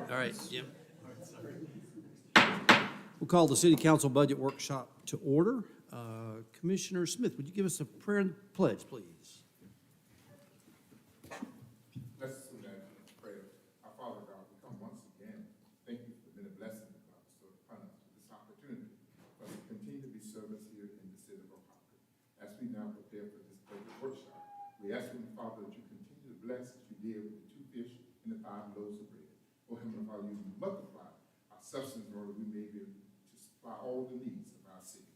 All right, Jim. We'll call the City Council Budget Workshop to order. Commissioner Smith, would you give us a prayer and pledge, please? Let's assume that prayer. Our Father God, we come once again. Thank you for the many blessings that God bestowed upon us with this opportunity for us to continue to be servants here in the city of Apopka. As we now prepare for this budget workshop, we ask you, Father, that you continue to bless as you did with the 2 fish and the 5 loaves of bread. Oh, Heavenly Father, you multiply our substance in order we may be able to supply all the needs of our city.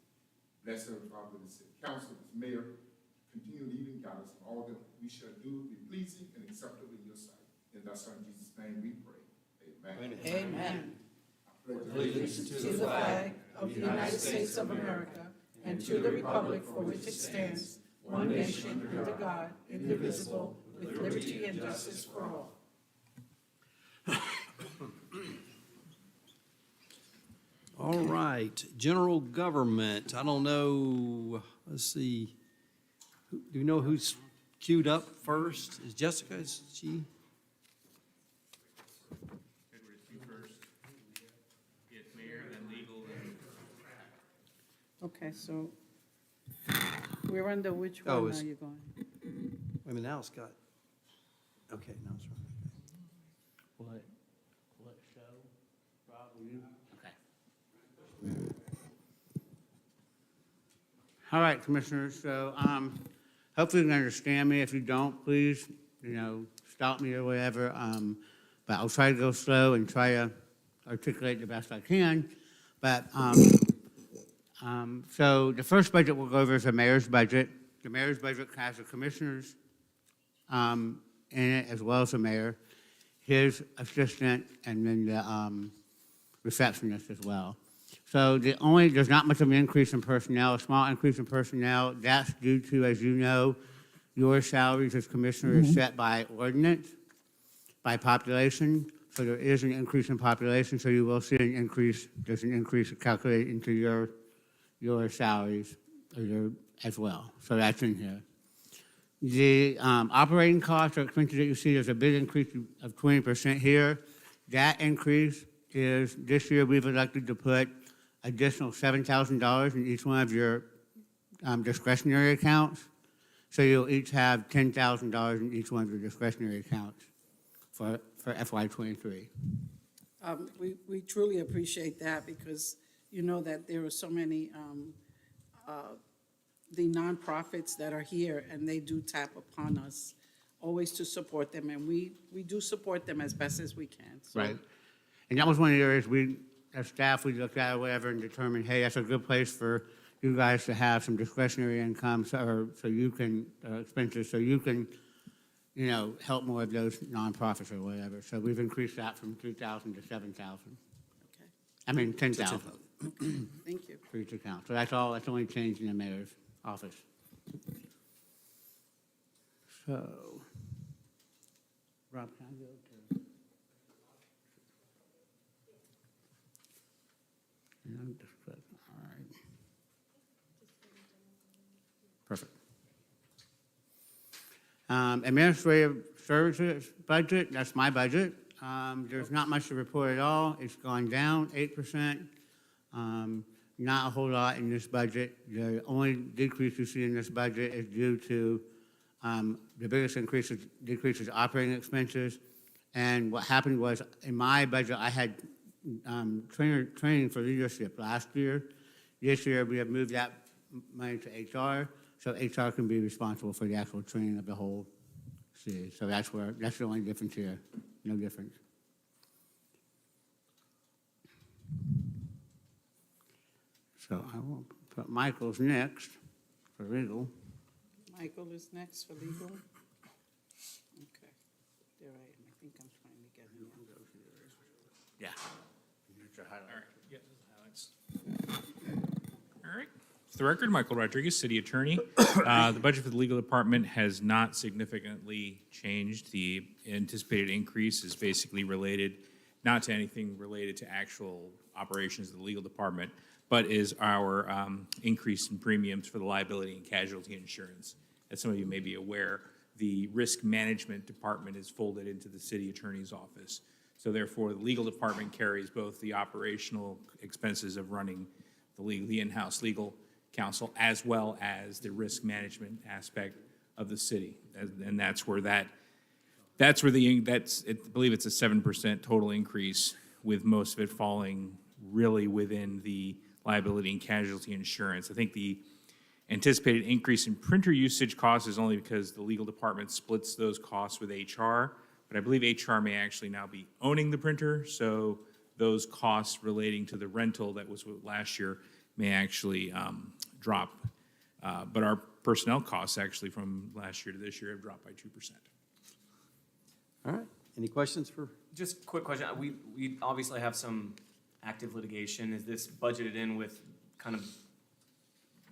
Bless her, Father, the city council, this mayor, continue leading guidance in all that we shall do, be pleasing and acceptable in your sight. In thy Son Jesus' name we pray. Amen. Amen. I pledge Allegiance to the flag of the United States of America and to the republic for which it stands, one nation under God, indivisible, with liberty and justice for all. All right, general government. I don't know, let's see. Do you know who's queued up first? Is Jessica, is she? Edward, you first. Yes, mayor, then legal, then. Okay, so we're under which Oh, one it's- are you going? I mean, now it's got, okay, now it's right. What show? Rob, will you? Okay. All right, Commissioners, so, hopefully you can understand me. If you don't, please, stop me or whatever. But I'll try to go slow and try to articulate the best I can. But, so the first budget we'll go over is the mayor's budget. The mayor's budget has the commissioners, in it, as well as the mayor, his assistant, and then the receptionist as well. So there's not much of an increase in personnel, a small increase in personnel. That's due to, as you know, your salaries as commissioner is set by ordinance, by population. So there is an increase in population, so you will see an increase, there's an increase calculated into your salaries as well. So that's in here. The operating costs or expenses that you see, there's a big increase of 20% here. That increase is, this year we've elected to put additional $7,000 in each one of your discretionary accounts. So you'll each have $10,000 in each one of your discretionary accounts for FY23. We truly appreciate that because you know that there are so many the nonprofits that are here and they do tap upon us always to support them, and we do support them as best as we can. So, Right. And that was one of the areas we, as staff, we looked at or whatever and determined, hey, that's a good place for you guys to have some discretionary income so you can, expenses, so you can, help more of those nonprofits or whatever. So we've increased that from 2,000 to 7,000. Okay, I mean, 10,000 thank you. for each account. So that's all, that's only changed in the mayor's office. So, Rob, can I go to? All right. Perfect. Administrative services budget, that's my budget. There's not much to report at all. It's gone down 8%. Not a whole lot in this budget. The only decrease you see in this budget is due to the biggest decrease is operating expenses. And what happened was, in my budget, I had training for leadership last year. This year, we have moved that money to HR, so HR can be responsible for the actual training of the whole city. So that's the only difference here. No difference. So I will put Michael's next for legal. Michael is next for legal. Okay, there I am. I think I'm trying to get him. Yeah. All right, yeah, those are highlights. All right. For the record, Michael Rodriguez, City Attorney. The budget for the legal department has not significantly changed. The anticipated increase is basically related, not to anything related to actual operations of the legal department, but is our increase in premiums for the liability and casualty insurance. As some of you may be aware, the risk management department is folded into the city attorney's office. So therefore, the legal department carries both the operational expenses of running the in-house legal counsel as well as the risk management aspect of the city. And that's where I believe it's a 7% total increase, with most of it falling really within the liability and casualty insurance. I think the anticipated increase in printer usage costs is only because the legal department splits those costs with HR, but I believe HR may actually now be owning the printer, so those costs relating to the rental that was last year may actually drop. But our personnel costs actually from last year to this year have dropped by 2%. All right, any questions for? Just a quick question. We obviously have some active litigation. Is this budgeted in with kind of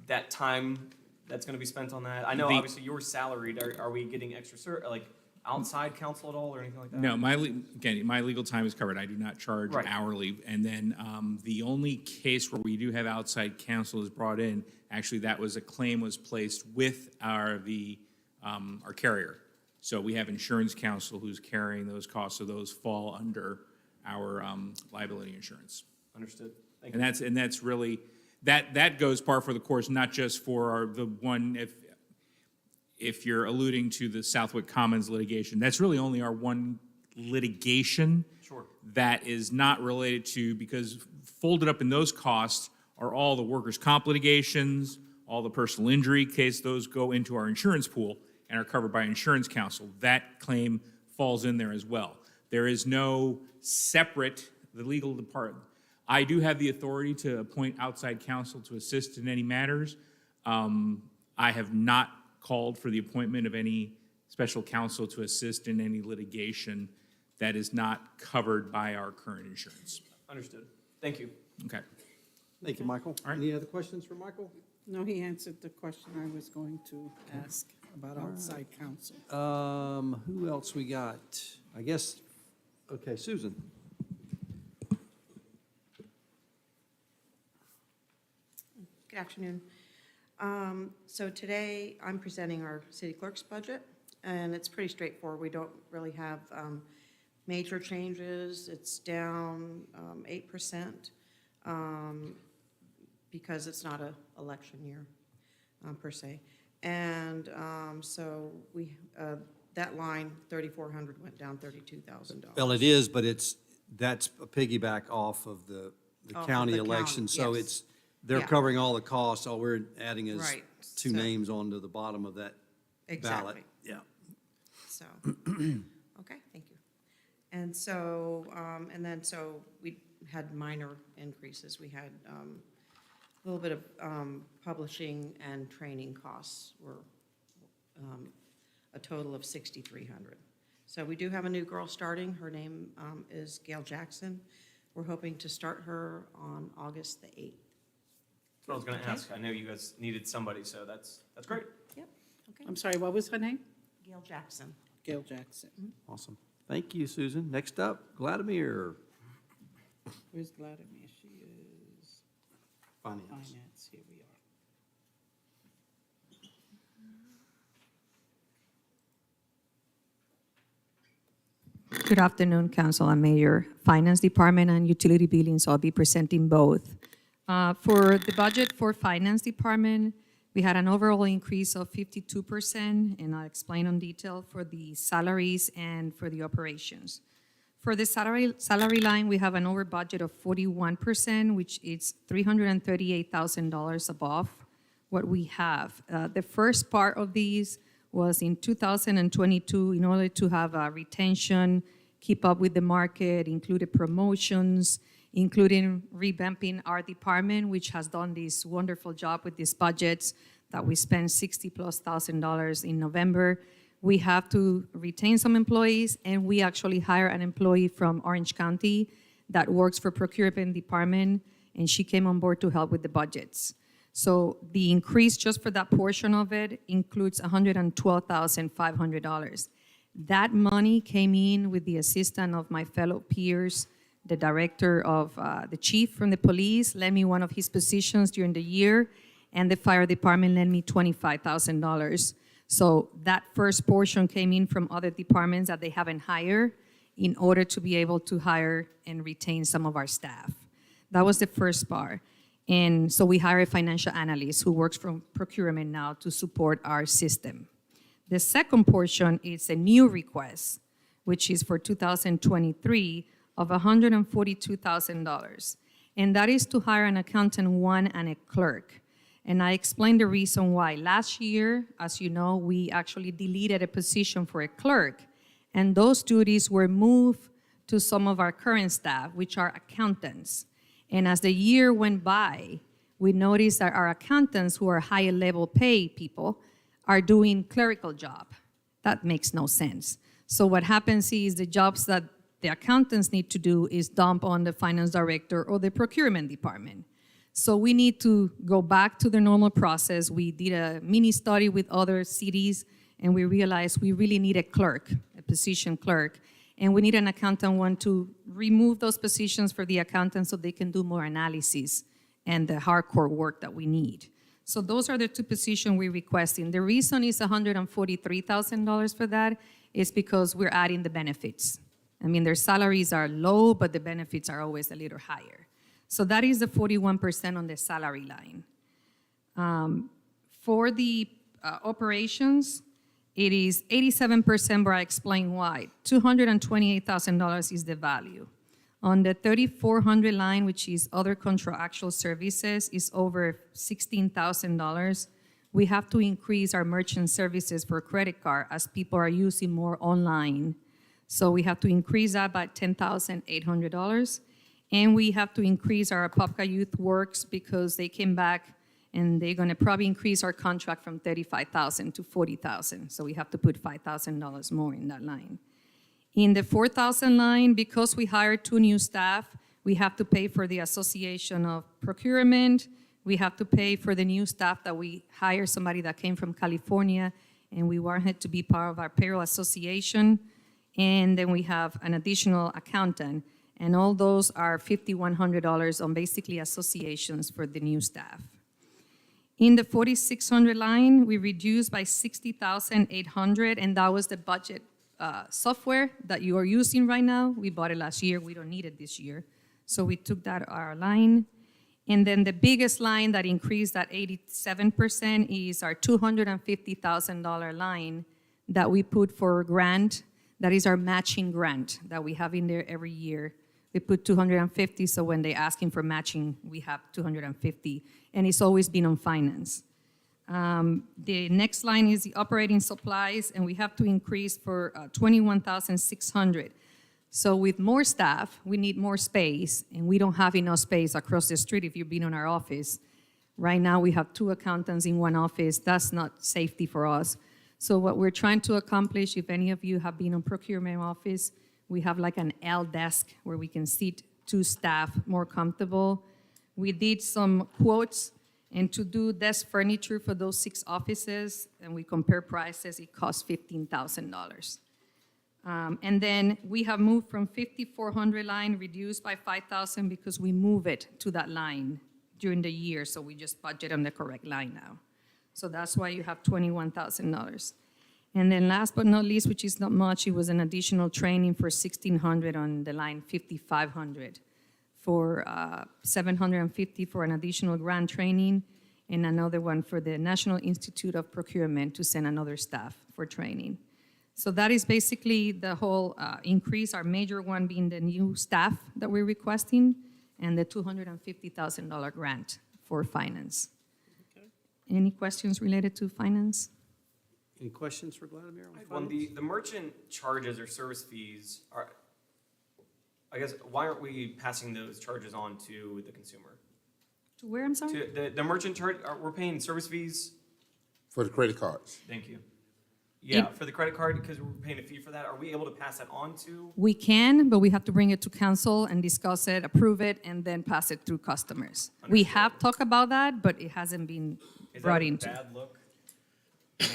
that time that's going to be spent on that? I know obviously you're salaried. Are we getting extra, like outside counsel at all or anything like that? No, my legal time is covered. I do not charge Right. hourly. And then the only case where we do have outside counsel is brought in, actually that was a claim was placed with our carrier. So we have insurance counsel who's carrying those costs, so those fall under our liability insurance. Understood. Thank you. And that's really, that goes par for the course, not just for the one, if you're alluding to the Southwick Commons litigation, that's really only our one litigation. Sure. That is not related to, because folded up in those costs are all the workers' comp litigations, all the personal injury case, those go into our insurance pool and are covered by insurance counsel. That claim falls in there as well. There is no separate, the legal department. I do have the authority to appoint outside counsel to assist in any matters. I have not called for the appointment of any special counsel to assist in any litigation that is not covered by our current insurance. Understood. Thank you. Okay. Thank you, Michael. All right. Any other questions for Michael? No, he answered the question I was going to ask about outside counsel. Who else we got? I guess, okay, Susan. Good afternoon. So today, I'm presenting our city clerk's budget, and it's pretty straightforward. We don't really have major changes. It's down 8% because it's not an election year, per se. And so we, that line, 3,400, went down $32,000. Well, it is, but that's a piggyback off of the Off of county the election, county, so yes. they're Yeah. covering all the costs. All we're adding is Right, two so- names onto the bottom of that ballot. Exactly. Yeah. So, okay, thank you. And so, so we had minor increases. We had a little bit of publishing and training costs were a total of $6,300. So we do have a new girl starting. Her name is Gail Jackson. We're hoping to start her on August the 8th. That's what I was going to ask. I know you guys needed somebody, so that's great. Yep, okay. I'm sorry, what was her name? Gail Jackson. Gail Jackson. Awesome. Thank you, Susan. Next up, Vladimir, Where's Vladimir? She is Finance. finance. Here we are. Good afternoon, Council and Mayor. Finance Department and Utility Billing, so I'll be presenting both. For the budget for Finance Department, we had an overall increase of 52%, and I'll explain in detail for the salaries and for the operations. For the salary line, we have an over budget of 41%, which is $338,000 above what we have. The first part of these was in 2022, in order to have a retention, keep up with the market, included promotions, including revamping our department, which has done this wonderful job with these budgets that we spent $60,000+ in November. We have to retain some employees, and we actually hire an employee from Orange County that works for procurement department, and she came on board to help with the budgets. So the increase just for that portion of it includes $112,500. That money came in with the assistance of my fellow peers. The director of the chief from the police lent me one of his positions during the year, and the fire department lent me $25,000. So that first portion came in from other departments that they haven't hired in order to be able to hire and retain some of our staff. That was the first part. And so we hire a financial analyst who works from procurement now to support our system. The second portion is a new request, which is for 2023 of $142,000. And that is to hire an accountant one and a clerk. And I explained the reason why. Last year, as you know, we actually deleted a position for a clerk, and those duties were moved to some of our current staff, which are accountants. And as the year went by, we noticed that our accountants, who are higher level pay people, are doing clerical job. That makes no sense. So what happens is the jobs that the accountants need to do is dump on the finance director or the procurement department. So we need to go back to the normal process. We did a mini study with other cities, and we realized we really need a clerk, a position clerk, and we need an accountant one to remove those positions for the accountants so they can do more analysis and the hardcore work that we need. So those are the two positions we're requesting. The reason is $143,000 for that is because we're adding the benefits. I mean, their salaries are low, but the benefits are always a little higher. So that is the 41% on the salary line. For the operations, it is 87%, but I explain why. $228,000 is the value. On the 3400 line, which is other contractual services, is over $16,000. We have to increase our merchant services for credit card as people are using more online. So we have to increase that by $10,800. And we have to increase our Apopka Youth Works because they came back and they're gonna probably increase our contract from $35,000 to $40,000. So we have to put $5,000 more in that line. In the 4,000 line, because we hired 2 new staff, we have to pay for the Association of Procurement. We have to pay for the new staff that we hire somebody that came from California, and we wanted to be part of our payroll association. And then we have an additional accountant. And all those are $5,100 on basically associations for the new staff. In the 4,600 line, we reduced by $60,800, and that was the budget software that you are using right now. We bought it last year. We don't need it this year. So we took that our line. And then the biggest line that increased that 87% is our $250,000 line that we put for grant. That is our matching grant that we have in there every year. We put 250, so when they're asking for matching, we have 250, and it's always been on finance. The next line is the operating supplies, and we have to increase for 21,600. So with more staff, we need more space, and we don't have enough space across the street if you've been in our office. Right now, we have 2 accountants in 1 office. That's not safety for us. So what we're trying to accomplish, if any of you have been in procurement office, we have like an L desk where we can seat 2 staff more comfortable. We did some quotes, and to do desk furniture for those 6 offices, and we compare prices, it costs $15,000. And then we have moved from 5,400 line, reduced by 5,000 because we move it to that line during the year, so we just budget on the correct line now. So that's why you have $21,000. And then last but not least, which is not much, it was an additional training for 1,600 on the line 5,500, for 750 for an additional grant training, and another one for the National Institute of Procurement to send another staff for training. So that is basically the whole increase, our major one being the new staff that we're requesting, and the $250,000 grant for finance. Okay. Any questions related to finance? Any questions for Vladimir? I have one. The merchant charges or service fees are, I guess, why aren't we passing those charges on to the consumer? To where, I'm sorry? To the merchant charge, we're paying service fees? For the credit cards. Thank you. Yeah, for the credit card, because we're paying a fee for that, are we able to pass that on to? We can, but we have to bring it to council and discuss it, approve it, and then pass it through customers. We have talked about that, but it hasn't been brought into. Is that a bad look?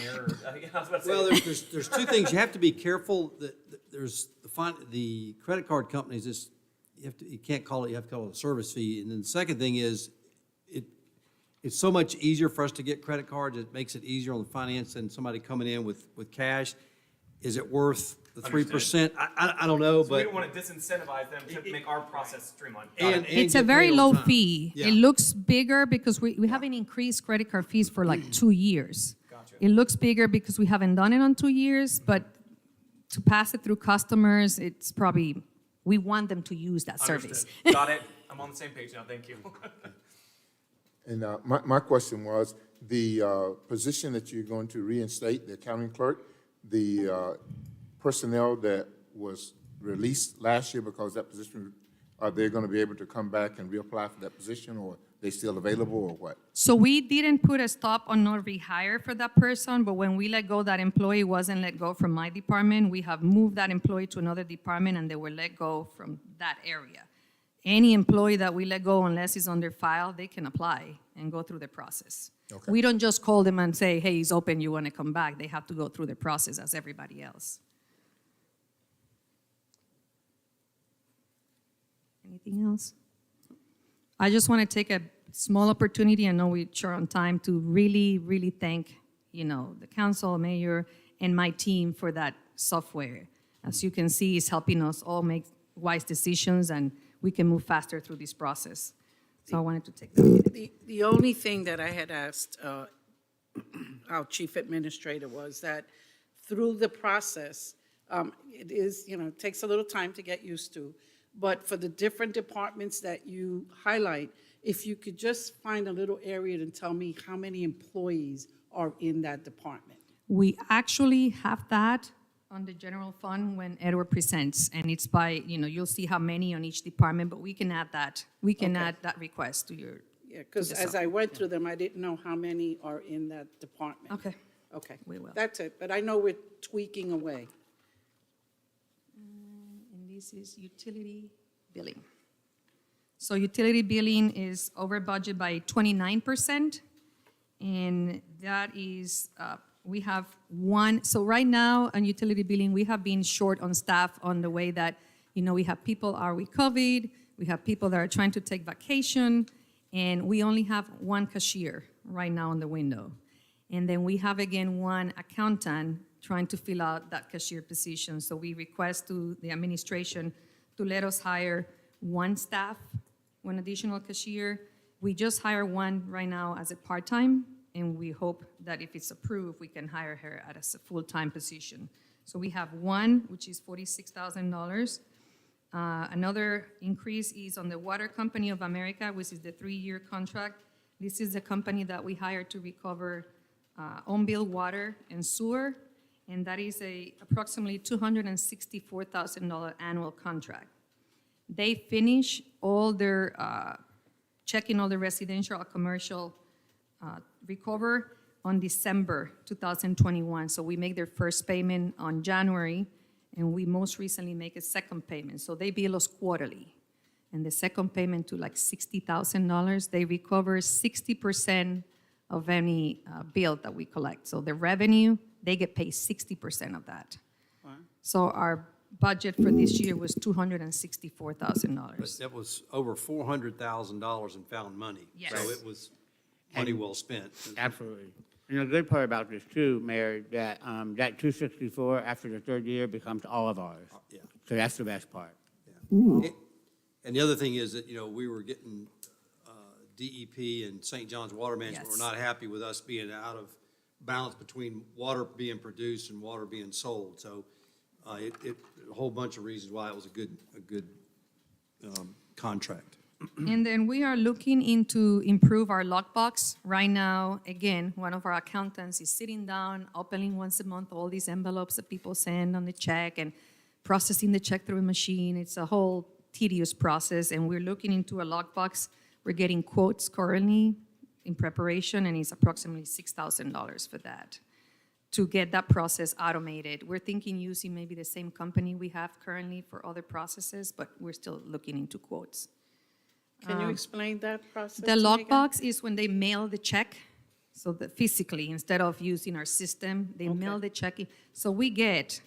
Mayor, I was about to say. Well, there's 2 things. You have to be careful that there's the credit card companies, you can't call it, you have to call it a service fee. And then the second thing is, it's so much easier for us to get credit cards. It makes it easier on the finance than somebody coming in with cash. is it worth the 3%? I don't know, So we but. don't want to disincentivize them to make our process streamlined. And It's a get very paid on low time. fee. Yeah. It looks bigger because we haven't increased credit card fees for like 2 years. Gotcha. It looks bigger because we haven't done it on 2 years, but to pass it through customers, it's probably, we want them to use that service. Understood. Got it. I'm on the same page now. Thank you. And my question was, the position that you're going to reinstate, the accounting clerk, the personnel that was released last year because that position, are they going to be able to come back and reapply for that position, or they still available, or what? So we didn't put a stop on not rehire for that person, but when we let go, that employee wasn't let go from my department. We have moved that employee to another department and they were let go from that area. Any employee that we let go, unless it's on their file, they can apply and go through the process. Okay. We don't just call them and say, hey, it's open, you want to come back. They have to go through the process as everybody else. Anything else? I just want to take a small opportunity, I know we're short on time, to really, really thank, the council, mayor, and my team for that software. As you can see, it's helping us all make wise decisions, and we can move faster through this process. So I wanted to take that. The only thing that I had asked our chief administrator was that through the process, it is, it takes a little time to get used to, but for the different departments that you highlight, if you could just find a little area and tell me how many employees are in that department. We actually have that on the general fund when Edward presents, and it's by, you'll see how many on each department, but we can add that. We can Okay. add that request to your, Yeah, because the as I went through them, I didn't know how many are in that department. okay. Okay. We will. That's it, but I know we're tweaking away. And this is utility billing. So utility billing is over budget by 29%, and that is, we have so right now on utility billing, we have been short on staff on the way that, we have people are with COVID, we have people that are trying to take vacation, and we only have one cashier right now on the window. And then we have, again, one accountant trying to fill out that cashier position. So we request to the administration to let us hire one additional cashier. We just hire one right now as a part-time, and we hope that if it's approved, we can hire her as a full-time position. So we have one, which is $46,000. Another increase is on the Water Company of America, which is the 3-year contract. This is the company that we hire to recover on-bill water and sewer, and that is approximately $264,000 annual contract. They finish all their, checking all the residential or commercial recover on December 2021. So we make their first payment on January, and we most recently make a second payment. So they bill us quarterly. And the second payment to like $60,000, they recover 60% of any bill that we collect. So the revenue, they get paid 60% of that. Wow. So our budget for this year was But $264,000. that was over $400,000 in found money. Yes. So it was money well spent. Absolutely. And the good part about this too, Mayor, that, that 264 after the third year becomes all of ours. Yeah. So that's the best part. And the other thing is that, we were getting DEP and St. John's Water Management were Yes. not happy with us being out of balance between water being produced and water being sold. So a whole bunch of reasons why it was a good contract. And then we are looking into improve our lockbox. Right now, again, one of our accountants is sitting down, opening once a month all these envelopes that people send on the check and processing the check through a machine. It's a whole tedious process, and we're looking into a lockbox. We're getting quotes currently in preparation, and it's approximately $6,000 for that, to get that process automated. We're thinking using maybe the same company we have currently for other processes, but we're still looking into quotes. Can you explain that process? The to me again? lockbox is when they mail the check, so that physically, instead of using our system, they mail the check. So we get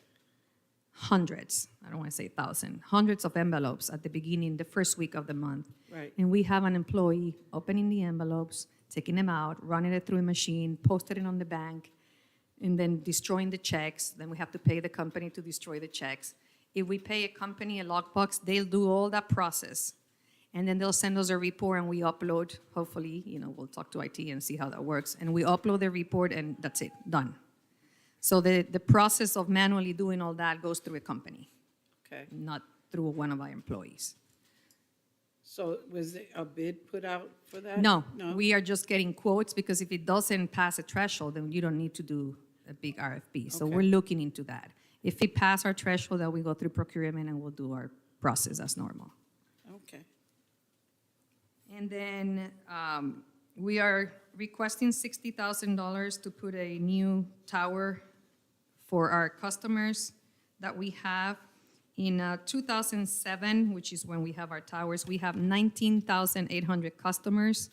hundreds, I don't want to say 1,000, hundreds of envelopes at the beginning, the first week of the month. Right. And we have an employee opening the envelopes, taking them out, running it through a machine, posting it on the bank, and then destroying the checks. Then we have to pay the company to destroy the checks. If we pay a company a lockbox, they'll do all that process. And then they'll send us a report and we upload, hopefully, we'll talk to IT and see how that works. And we upload the report and that's it, done. So the process of manually doing all that goes through a company, Okay. not through one of our employees. So was there a bid put out for that? No, we are just getting quotes because if it doesn't pass a threshold, then you don't need to do a big RFP. So Okay. we're looking into that. If it passes our threshold, then we go through procurement and we'll do our process as normal. Okay. And then we are requesting $60,000 to put a new tower for our customers that we have. In 2007, which is when we have our towers, we have 19,800 customers,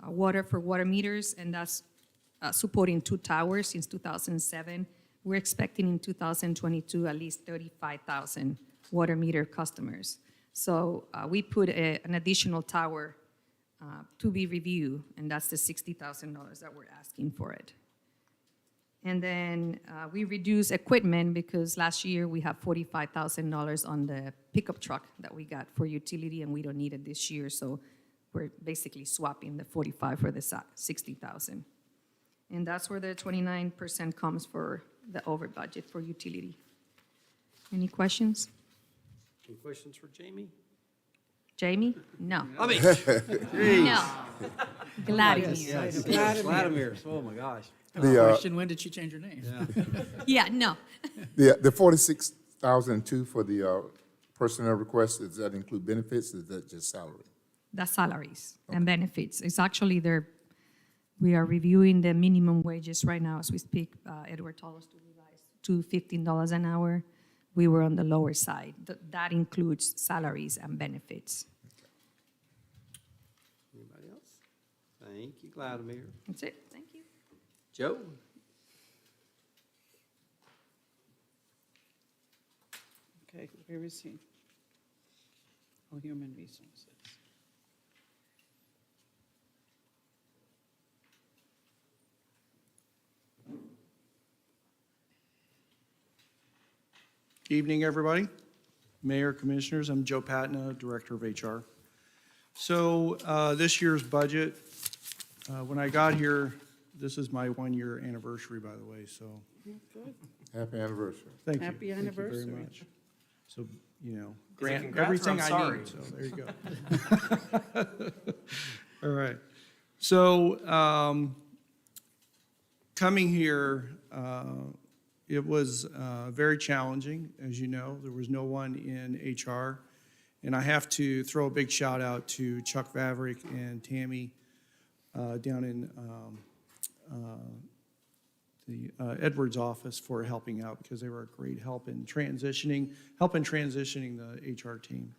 water for water meters, and that's supporting 2 towers since 2007. We're expecting in 2022 at least 35,000 water meter customers. So we put an additional tower to be reviewed, and that's the $60,000 that we're asking for it. And then we reduced equipment because last year we had $45,000 on the pickup truck that we got for utility, and we don't need it this year. So we're basically swapping the 45 for the 60,000. And that's where the 29% comes for the over budget for utility. Any questions? Any questions for Jamie? Jamie? No. I mean, No. Vladimir. yes, Vladimir, oh my gosh. Question, when did she change her name? Yeah, no. The 46,002 for the personnel request, does that include benefits, or is that just salary? That's salaries and benefits. It's actually we are reviewing the minimum wages right now as we speak. Edward told us to revise to $15 an hour. We were on the lower side. That includes salaries and benefits. Anybody else? Thank you, Vladimir. That's it. Thank you. Joe? Okay, where is he? Oh, human resources. Evening, everybody. Mayor, Commissioners, I'm Joe Patna, Director of HR. So this year's budget, when I got here, this is my 1-year anniversary, by the way, so Good. Happy anniversary. thank you. Happy Thank you very anniversary. much. So, grant congrats or I'm everything I sorry? need, so there you go. All right. So coming here, it was very challenging, as you know. There was no one in HR. And I have to throw a big shout out to Chuck Vavrick and Tammy down in the Edwards office for helping out, because they were a great help in transitioning the HR team.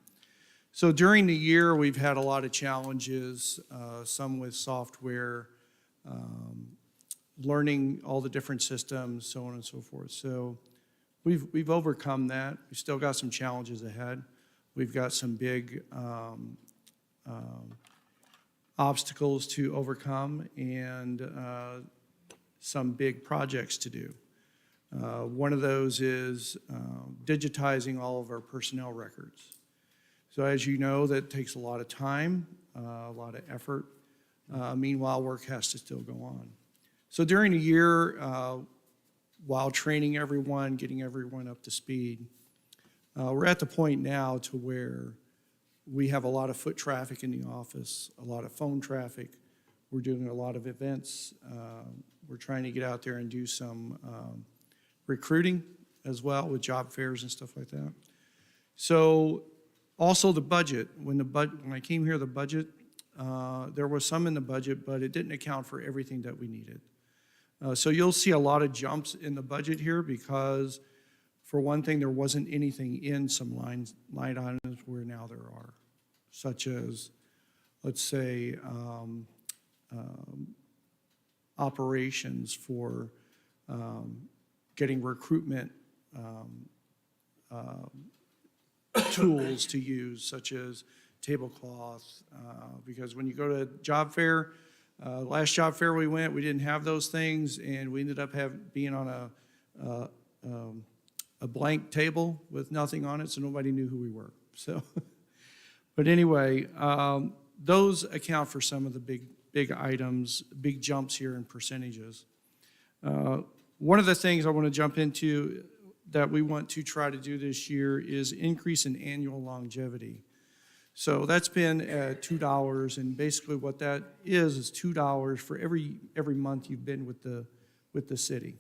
So during the year, we've had a lot of challenges, some with software, learning all the different systems, so on and so forth. So we've overcome that. We still got some challenges ahead. We've got some big obstacles to overcome and some big projects to do. One of those is digitizing all of our personnel records. So as you know, that takes a lot of time, a lot of effort. Meanwhile, work has to still go on. So during the year, while training everyone, getting everyone up to speed, we're at the point now to where we have a lot of foot traffic in the office, a lot of phone traffic. We're doing a lot of events. We're trying to get out there and do some recruiting as well with job fairs and stuff like that. So also the budget. When I came here, the budget, there was some in the budget, but it didn't account for everything that we needed. So you'll see a lot of jumps in the budget here because, for one thing, there wasn't anything in some line items where now there are, such as, let's say, operations for getting recruitment tools to use, such as tablecloth, because when you go to a job fair, Last job fair we went, we didn't have those things, and we ended up being on a blank table with nothing on it, so nobody knew who we were. So, but anyway, those account for some of the big items, big jumps here in percentages. One of the things I want to jump into that we want to try to do this year is increase in annual longevity. So that's been at $2, and basically what that is $2 for every month you've been with the city.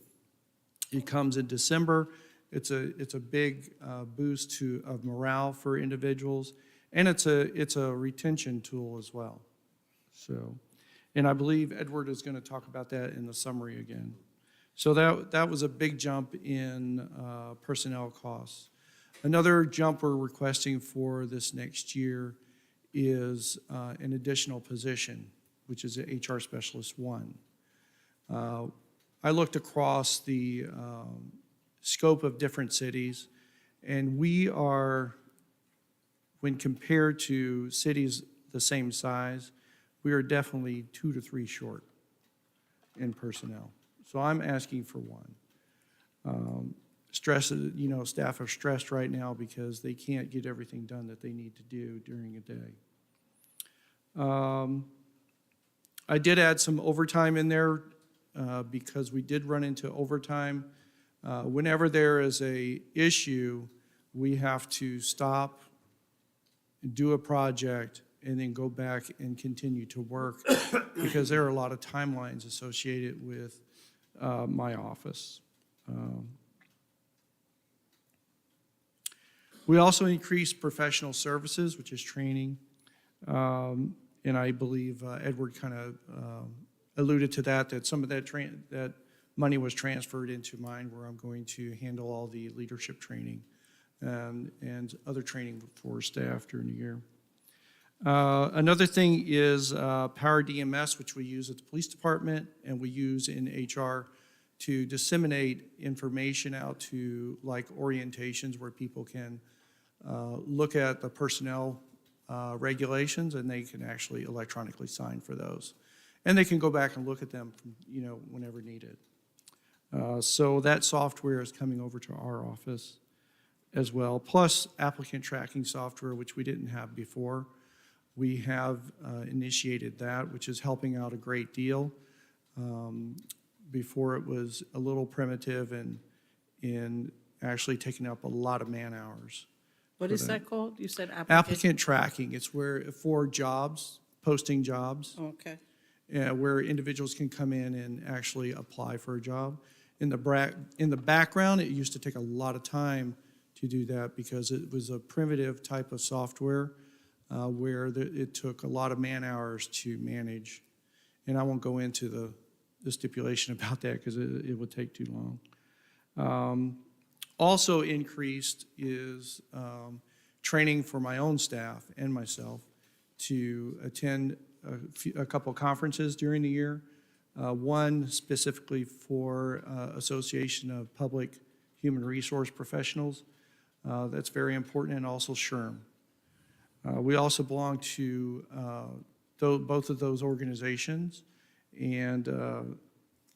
It comes in December. It's a big boost of morale for individuals, and it's a retention tool as well. So, and I believe Edward is going to talk about that in the summary again. So that was a big jump in personnel costs. Another jump we're requesting for this next year is an additional position, which is an HR Specialist 1. I looked across the scope of different cities, and we are, when compared to cities the same size, we are definitely 2 to 3 short in personnel. So I'm asking for 1. Staff are stressed right now because they can't get everything done that they need to do during a day. I did add some overtime in there because we did run into overtime. Whenever there is a issue, we have to stop, do a project, and then go back and continue to work because there are a lot of timelines associated with my office. We also increased professional services, which is training. And I believe Edward kind of alluded to that some of that money was transferred into mine, where I'm going to handle all the leadership training and other training for staff during the year. Another thing is Power DMS, which we use at the police department and we use in HR to disseminate information out to like orientations where people can look at the personnel regulations, and they can actually electronically sign for those. And they can go back and look at them, whenever needed. So that software is coming over to our office as well, plus applicant tracking software, which we didn't have before. We have initiated that, which is helping out a great deal. Before it was a little primitive and actually taking up a lot of man hours. What is that called? You said applicant? Applicant tracking, it's for jobs, posting jobs, Okay. where individuals can come in and actually apply for a job. In the background, it used to take a lot of time to do that because it was a primitive type of software where it took a lot of man hours to manage. And I won't go into the stipulation about that because it would take too long. Also increased is training for my own staff and myself to attend a couple conferences during the year. One specifically for Association of Public Human Resource Professionals. That's very important, and also SHRM. We also belong to both of those organizations, and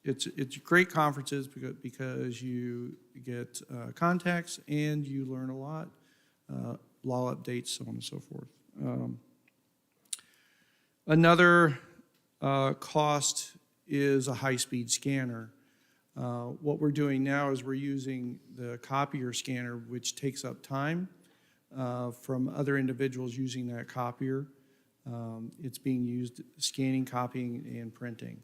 it's great conferences because you get contacts and you learn a lot, law updates, so on and so forth. Another cost is a high-speed scanner. What we're doing now is we're using the copier scanner, which takes up time from other individuals using that copier. It's being used scanning, copying, and printing.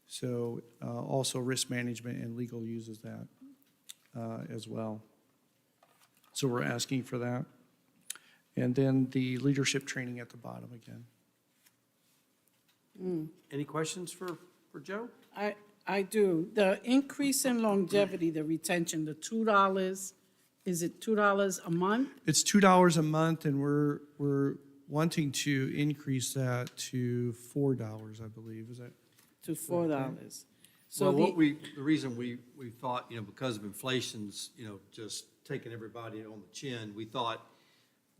So also risk management and legal uses that as well. So we're asking for that. And then the leadership training at the bottom again. Any questions for Joe? I do. The increase in longevity, the retention, the $2, is it $2 a month? It's $2 a month, and we're wanting to increase that to $4, I believe. Is that? To $4. So Well, the reason we thought, because of inflation's, just taking everybody on the chin, we thought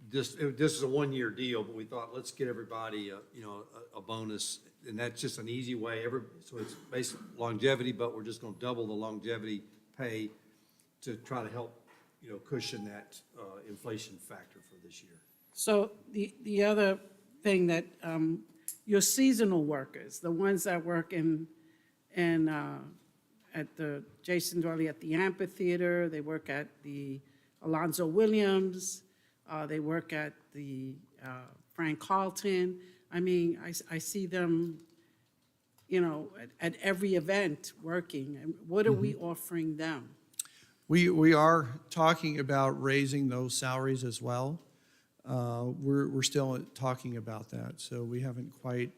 this is a one-year deal, but we thought, let's get everybody, a bonus and that's just an easy way, so it's based longevity, but we're just gonna double the longevity pay to try to help, cushion that, inflation factor for this year. So the other thing that, your seasonal workers, the ones that work at the Jason Dwelly at the amphitheater, they work at the Alonzo Williams, they work at the Frank Carlton. I mean, I see them, at every event working. And what are we offering them? We are talking about raising those salaries as well. We're still talking about that, so we haven't quite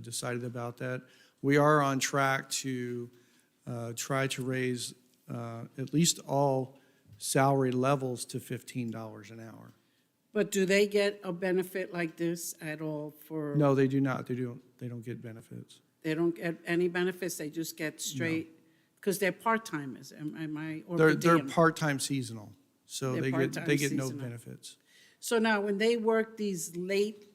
decided about that. We are on track to try to raise at least all salary levels to $15 an hour. But do they get a benefit like this at all for? No, they do not. They don't get benefits. They don't get any benefits, they just get straight, because they're part-timers, am I, or They're per diem? part-time seasonal, so They're they part-time get no seasonal. benefits. So now, when they work these late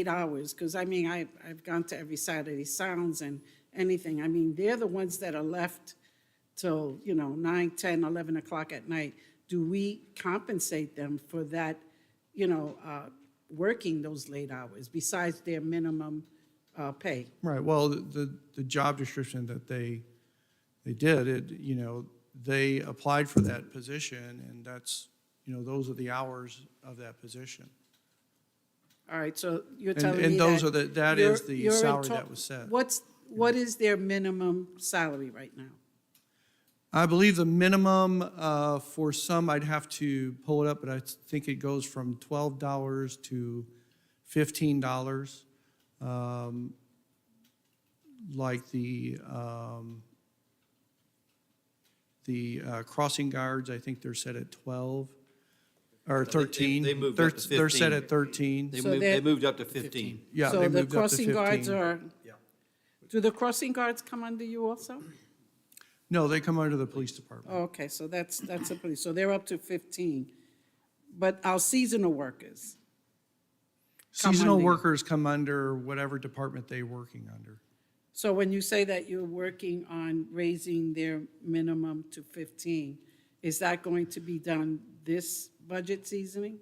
hours, because I mean, I've gone to every Saturday Sounds and anything, I mean, they're the ones that are left till, 9, 10, 11 o'clock at night. Do we compensate them for that, working those late hours besides their minimum pay? Right, well, the job description that they did, they applied for that position, and that's, those are the hours of that position. All right, so you're And- telling me and those that are that is the you're in salary to- that was set. What is their minimum salary right now? I believe the minimum for some, I'd have to pull it up, but I think it goes from $12 to $15. Like the crossing guards, I think they're set at 12 or 13. they moved up to They're set 15. at 13. So they're- moved up to 15. Yeah, So they the moved up to crossing guards 15. are, Yeah. do the crossing guards come under you also? No, they come under the police department. Oh, okay, so that's a police, so they're up to 15. But our seasonal workers, come Seasonal under you. workers come under whatever department they're working under. so when you say that you're working on raising their minimum to 15, is that going to be done this budget seasoning?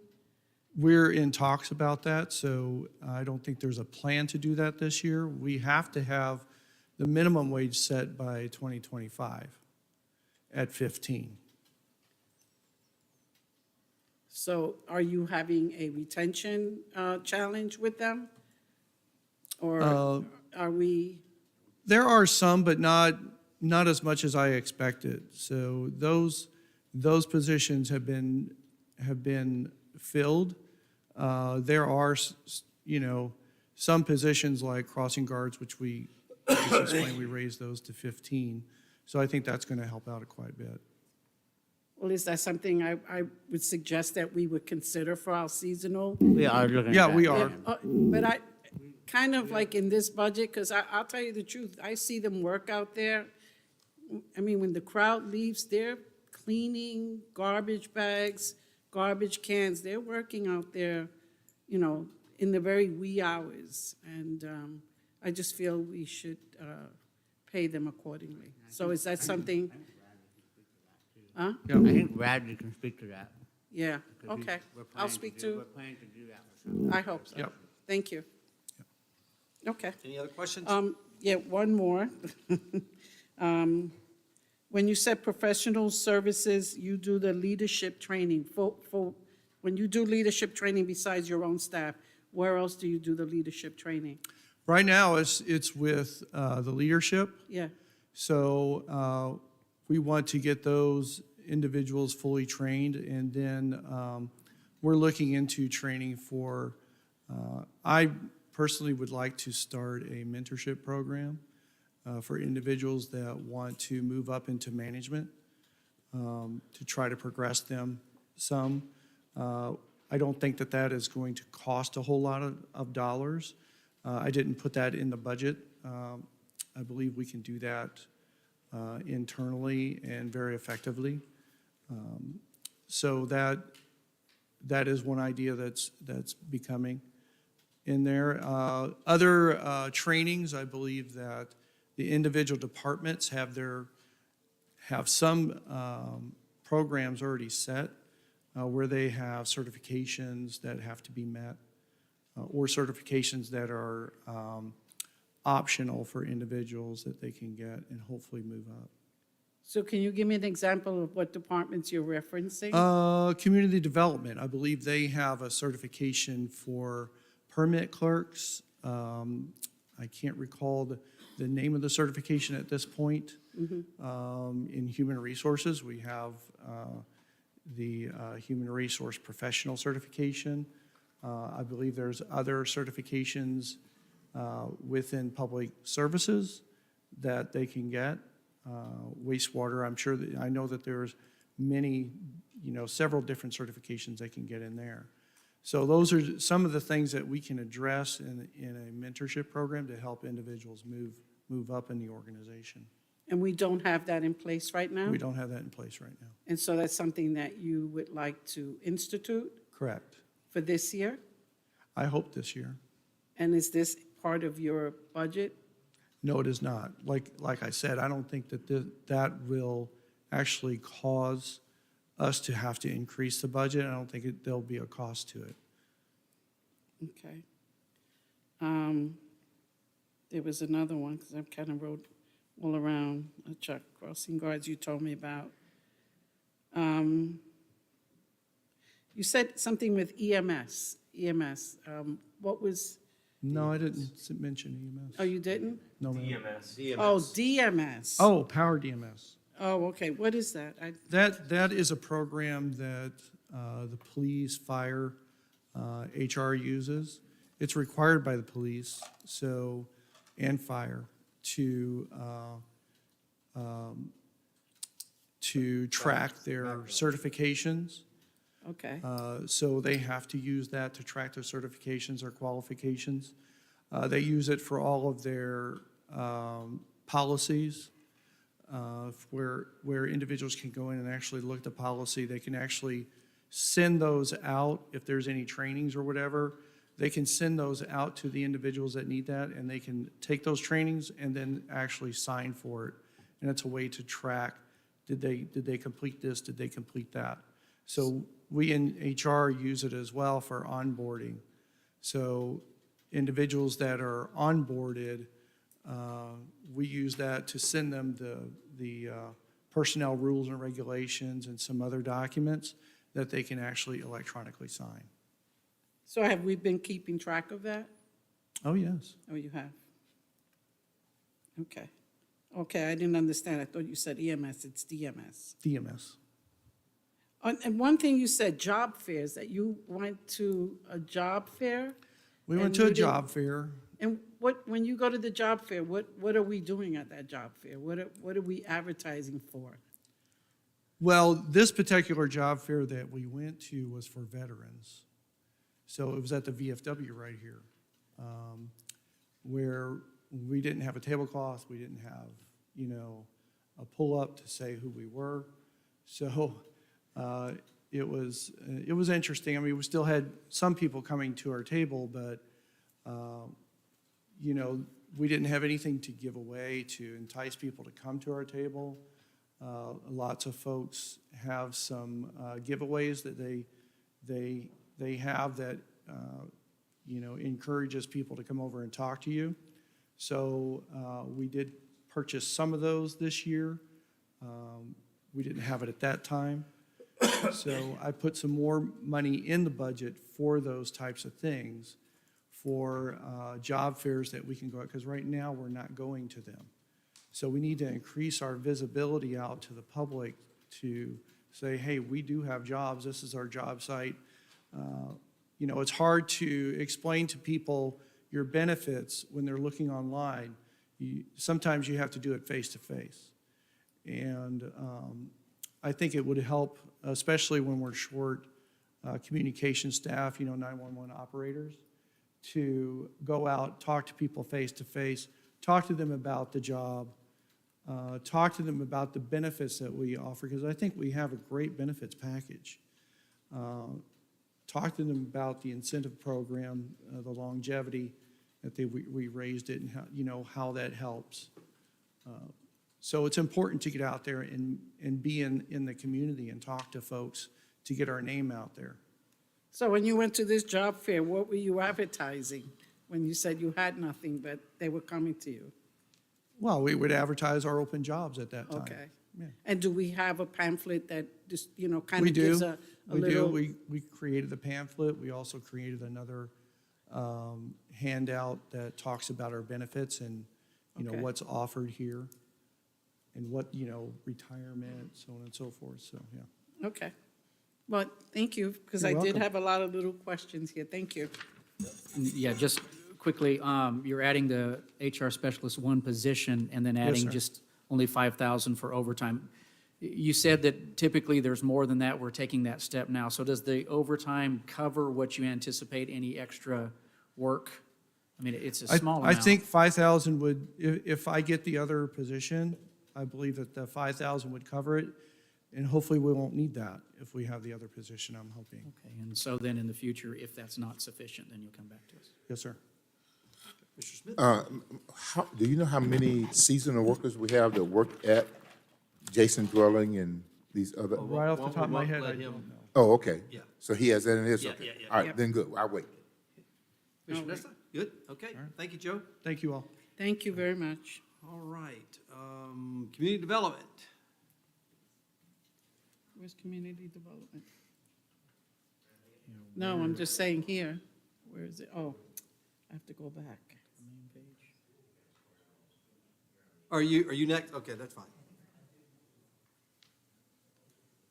We're in talks about that, so I don't think there's a plan to do that this year. We have to have the minimum wage set by 2025 at 15. So are you having a retention challenge with them? Or are we, There are some, but not as much as I expected. So those positions have been filled. There are, some positions like crossing guards, which we just explained, we raised those to 15. So I think that's going to help out quite a bit. well, is that something I would suggest that we would consider for our seasonal? We are looking at Yeah, that. we are. But I, kind of like in this budget, because I'll tell you the truth, I see them work out there. I mean, when the crowd leaves, they're cleaning garbage bags, garbage cans, they're working out there, in the very wee hours. And I just feel we should pay them accordingly. So is that something? Huh? I think Bradley can speak to that. Yeah, 'cause he's- okay. we're I'll planning speak do- to, We're planning to do that with some. I hope so. Yep. Thank you. Okay. Any other questions? Yeah, one more. When you said professional services, you do the leadership training. When you do leadership training besides your own staff, where else do you do the leadership training? Right now, it's with the leadership. Yeah, So we want to get those individuals fully trained, and then we're looking into training for, I personally would like to start a mentorship program for individuals that want to move up into management, to try to progress them some. I don't think that is going to cost a whole lot of dollars. I didn't put that in the budget. I believe we can do that internally and very effectively. So that is one idea that's becoming. in there. Other trainings, I believe that the individual departments have some programs already set where they have certifications that have to be met or certifications that are optional for individuals that they can get and hopefully move up. So can you give me an example of what departments you're referencing? Community development, I believe they have a certification for permit clerks. I can't recall the name of the certification at this point. In human resources, we have the human resource professional certification. I believe there's other certifications within public services that they can get. Wastewater, I know that there's many, several different certifications they can get in there. So those are some of the things that we can address in a mentorship program to help individuals move up in the organization. And we don't have that in place right now? We don't have that in place right now. And so that's something that you would like to institute Correct. for this year? I hope this year. And is this part of your budget? No, it is not. Like I said, I don't think that that will actually cause us to have to increase the budget. I don't think there'll be a cost to it. Okay. There was another one, because I kind of wrote all around, Chuck, crossing guards you told me about. You said something with EMS. What was, No, I didn't mention EMS. oh, you didn't? No, ma'am. DMS. Oh, DMS. Oh, Power DMS. Oh, okay, what is that? That is a program that the police, fire, HR uses. It's required by the police, and fire to track their certifications. Okay, So they have to use that to track their certifications or qualifications. They use it for all of their policies, where individuals can go in and actually look at the policy. They can actually send those out if there's any trainings or whatever. They can send those out to the individuals that need that, and they can take those trainings and then actually sign for it. And it's a way to track, did they complete this, did they complete that? So we in HR use it as well for onboarding. So individuals that are onboarded, we use that to send them the personnel rules and regulations and some other documents that they can actually electronically sign. so have we been keeping track of that? Oh, yes. Oh, you have? Okay. Okay, I didn't understand. I thought you said EMS, it's DMS. DMS. And one thing you said, job fairs, that you went to a job fair? We went And to a you didn't- job fair. And when you go to the job fair, what are we doing at that job fair? What are we advertising for? Well, this particular job fair that we went to was for veterans. So it was at the VFW right here, where we didn't have a tablecloth, we didn't have, a pull-up to say who we were. So it was interesting. I mean, we still had some people coming to our table, but, we didn't have anything to give away to entice people to come to our table. Lots of folks have some giveaways that they have that, encourages people to come over and talk to you. So we did purchase some of those this year. We didn't have it at that time. So I put some more money in the budget for those types of things, for job fairs that we can go out, because right now we're not going to them. So we need to increase our visibility out to the public to say, hey, we do have jobs, this is our job site. It's hard to explain to people your benefits when they're looking online. Sometimes you have to do it face-to-face. And I think it would help, especially when we're short communication staff, 911 operators, to go out, talk to people face-to-face, talk to them about the job, talk to them about the benefits that we offer, because I think we have a great benefits package. talked to them about the incentive program, the longevity, that we raised it and how, how that helps. So it's important to get out there and be in the community and talk to folks to get our name out there. So when you went to this job fair, what were you advertising? When you said you had nothing, but they were coming to you? Well, we would advertise our open jobs at that time. Okay. Yeah. And do we have a pamphlet that just, kind We of gives do, a we do. little? We created the pamphlet. We also created another handout that talks about our benefits and, Okay. what's offered here and what, retirement, so on and so forth, so, yeah. Okay. Well, thank you, because You're I did welcome. have a lot of little questions here. Thank you. Yeah, just quickly, you're adding the HR specialist one position and then Yes, adding sir. just only 5,000 for overtime. You said that typically there's more than that. We're taking that step now. So does the overtime cover what you anticipate, any extra work? I mean, it's a small I amount. think 5,000 would, if I get the other position, I believe that the 5,000 would cover it, and hopefully we won't need that if we have the other position, I'm hoping. Okay, and so then in the future, if that's not sufficient, then you'll come back to us. Yes, sir. Mr. Smith? Do you know how many seasonal workers we have that work at Jason Dwelling and these other? Right off the top of my head, I Let don't him- know. Oh, okay. Yeah. So he has that in his, Yeah, okay. yeah, yeah. All right, Yep. then good, I'll wait. Mr. Nessa? Good, okay. Thank you, Joe. Thank you all. Thank you very much. All right, community development. Where's community development? No, I'm just saying here. Where is it? Oh, I have to go back. Are you next? Okay, that's fine.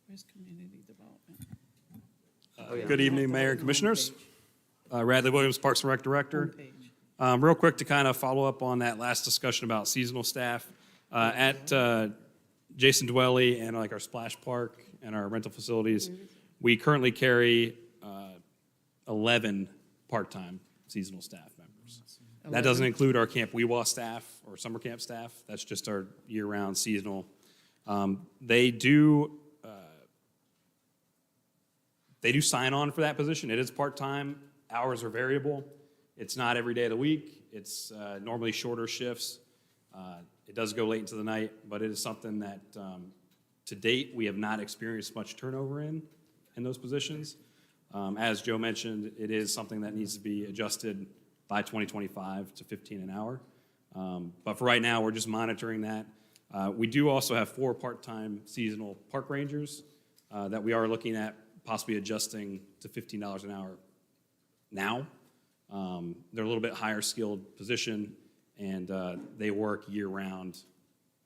Where's community development? Good evening, Mayor and Commissioners. Radley Williams, Parks and Rec Director. Homepage. Real quick to kind of follow up on that last discussion about seasonal staff. At Jason Dwelly and like our splash park and our rental facilities, we currently carry 11 part-time seasonal staff members. That doesn't include our Camp Weewa staff or summer camp staff. That's just our year-round seasonal. They do sign on for that position. It is part-time. Hours are variable. It's not every day of the week. It's normally shorter shifts. It does go late into the night, but it is something that, to date, we have not experienced much turnover in those positions. As Joe mentioned, it is something that needs to be adjusted by 2025 to 15 an hour. But for right now, we're just monitoring that. We do also have 4 part-time seasonal park rangers that we are looking at possibly adjusting to $15 an hour now. They're a little bit higher skilled position, and they work year-round,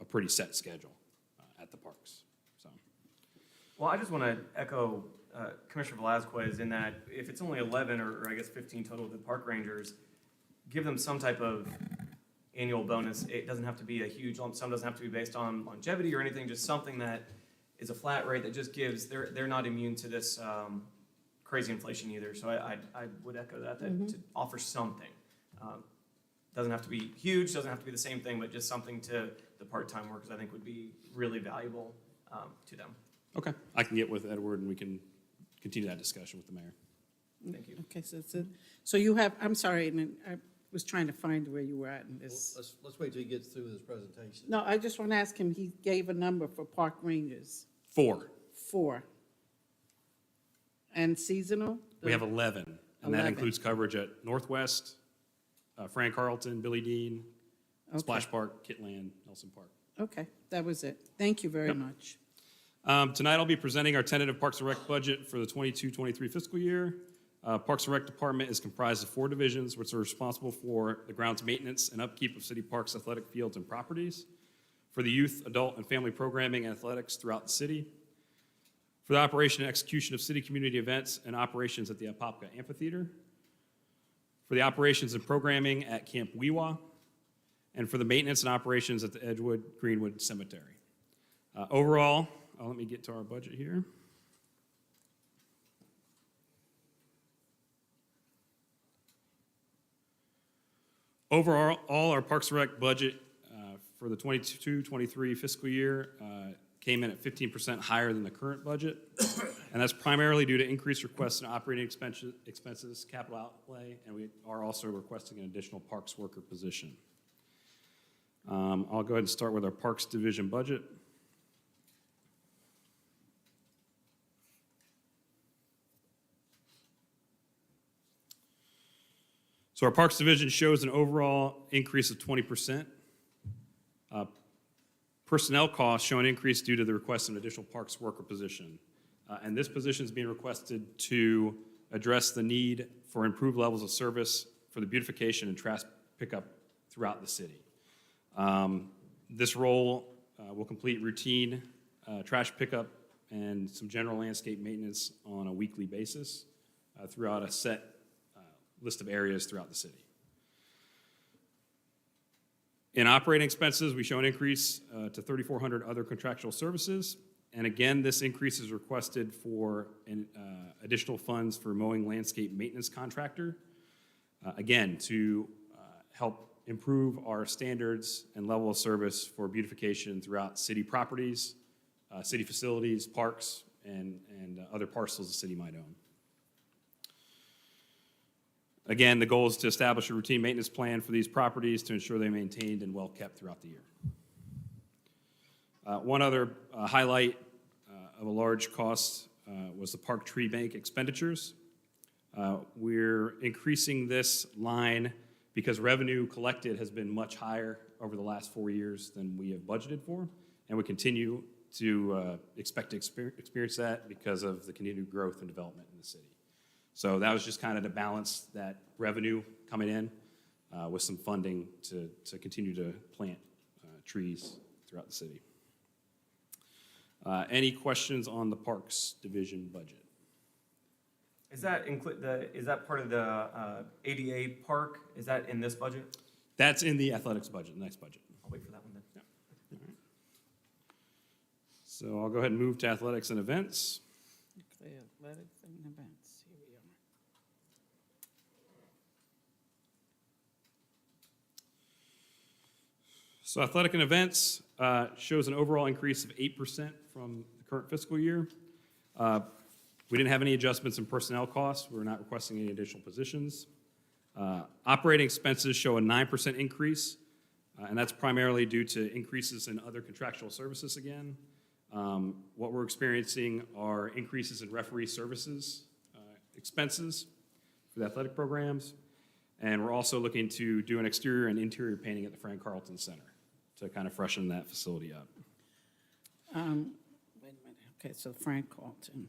a pretty set schedule at the parks. So, Well, I just want to echo Commissioner Velazquez in that if it's only 11 or I guess 15 total with the park rangers, give them some type of annual bonus. It doesn't have to be a huge lump sum, doesn't have to be based on longevity or anything, just something that is a flat rate that just gives, they're not immune to this crazy inflation either. So I would echo that to offer something. Doesn't have to be huge, doesn't have to be the same thing, but just something to the part-time workers I think would be really valuable to them. okay, I can get with Edward and we can continue that discussion with the mayor. Thank you. Okay, so it's so you have, I'm sorry, and I was trying to find where you were at in this. Let's wait till he gets through his presentation. No, I just want to ask him, he gave a number for park rangers, 4. 4. And seasonal? We have 11, and that 11. includes coverage at Northwest, Fran Carlton, Billy Dean, Splash Park, Kitland, Nelson Park. Okay, that was it. Thank you very much. Tonight I'll be presenting our tentative Parks and Rec budget for the 22-23 fiscal year. Parks and Rec Department is comprised of 4 divisions, which are responsible for the grounds maintenance and upkeep of city parks, athletic fields, and properties, for the youth, adult, and family programming and athletics throughout the city, for the operation and execution of city community events and operations at the Apopka Amphitheater, for the operations and programming at Camp Weewa, and for the maintenance and operations at the Edgewood Greenwood Cemetery. Overall, let me get to our budget here. Overall, our Parks and Rec budget for the 22-23 fiscal year came in at 15% higher than the current budget. And that's primarily due to increased requests in operating expenses, capital outlay, and we are also requesting an additional parks worker position. I'll go ahead and start with our Parks Division budget. So our Parks Division shows an overall increase of 20%. Personnel costs show an increase due to the request of an additional parks worker position. And this position is being requested to address the need for improved levels of service for the beautification and trash pickup throughout the city. This role will complete routine trash pickup and some general landscape maintenance on a weekly basis throughout a set list of areas throughout the city. In operating expenses, we show an increase to 3,400 other contractual services. And again, this increase is requested for additional funds for mowing landscape maintenance contractor. Again, to help improve our standards and level of service for beautification throughout city properties, city facilities, parks, and other parcels the city might own. Again, the goal is to establish a routine maintenance plan for these properties to ensure they're maintained and well-kept throughout the year. One other highlight of a large cost was the park tree bank expenditures. We're increasing this line because revenue collected has been much higher over the last 4 years than we have budgeted for, and we continue to expect to experience that because of the continued growth and development in the city. So that was just kind of to balance that revenue coming in with some funding to continue to plant trees throughout the city. Any questions on the Parks Division budget? Is that is that part of the ADA park? Is that in this budget? That's in the athletics budget, the next budget. I'll wait for that one then. Yeah. All right. So I'll go ahead and move to athletics and events. Okay, athletics and events, here we are. So athletic and events shows an overall increase of 8% from the current fiscal year. We didn't have any adjustments in personnel costs. We're not requesting any additional positions. Operating expenses show a 9% increase, and that's primarily due to increases in other contractual services again. What we're experiencing are increases in referee services expenses for the athletic programs, and we're also looking to do an exterior and interior painting at the Frank Carlton Center to kind of freshen that facility up. Wait a minute, okay, so Frank Carlton,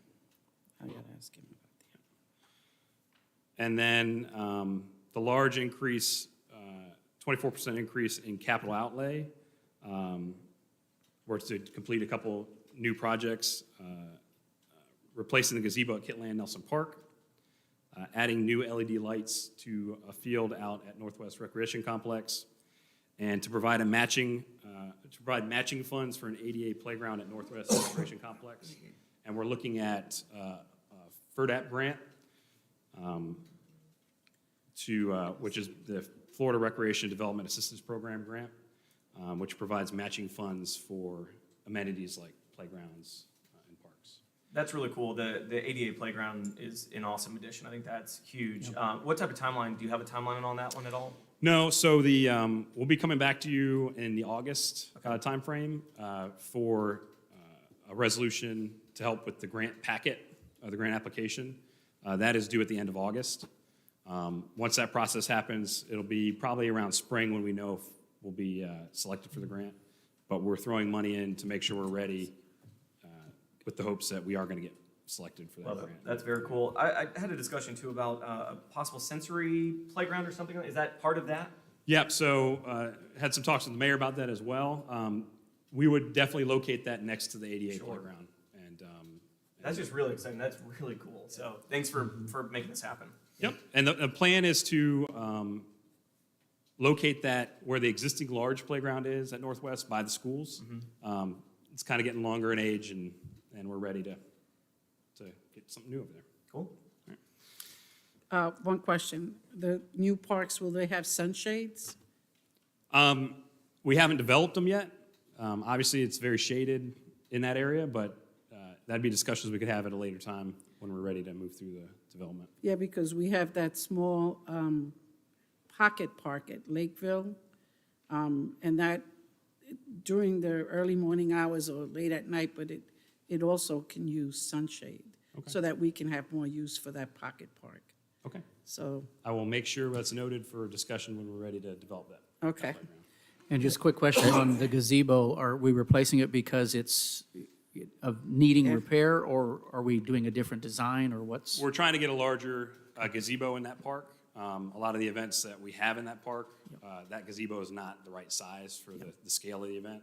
I gotta ask him about that. And then the large increase, 24% increase in capital outlay, were to complete a couple new projects, replacing the gazebo at Kitland Nelson Park, adding new LED lights to a field out at Northwest Recreation Complex, and to provide matching funds for an ADA playground at Northwest Recreation Complex. And we're looking at a FERDAP grant, which is the Florida Recreation Development Assistance Program grant, which provides matching funds for amenities like playgrounds and parks. That's really cool. The ADA playground is an awesome addition. I think that's huge. What type of timeline? Do you have a timeline on that one at all? No, so we'll be coming back to you in the August timeframe for a resolution to help with the grant packet, the grant application. That is due at the end of August. Once that process happens, it'll be probably around spring when we know if we'll be selected for the grant. But we're throwing money in to make sure we're ready with the hopes that we are going to get selected for that Love it. grant. That's very cool. I had a discussion too about a possible sensory playground or something. Is that part of that? Yep, so had some talks with the mayor about that as well. We would definitely locate that next to the ADA playground. And That's just really exciting. That's really cool. So thanks for making this happen. Yep, and the plan is to locate that where the existing large playground is at Northwest by the schools. It's kind of getting longer in age, and we're ready to get something new over there. Cool. One question, the new parks, will they have sunshades? We haven't developed them yet. Obviously, it's very shaded in that area, but that'd be discussions we could have at a later time when we're ready to move through the development. Yeah, because we have that small pocket park at Lakeville, and that during the early morning hours or late at night, but it also can use sunshade, so that we can have more use for that pocket park. Okay. So, I will make sure that's noted for discussion when we're ready to develop that. okay. And just a quick question on the gazebo, are we replacing it because it's of needing repair, or are we doing a different design, or what's? We're trying to get a larger gazebo in that park. A lot of the events that we have in that park, that gazebo is not the right size for the scale of the event.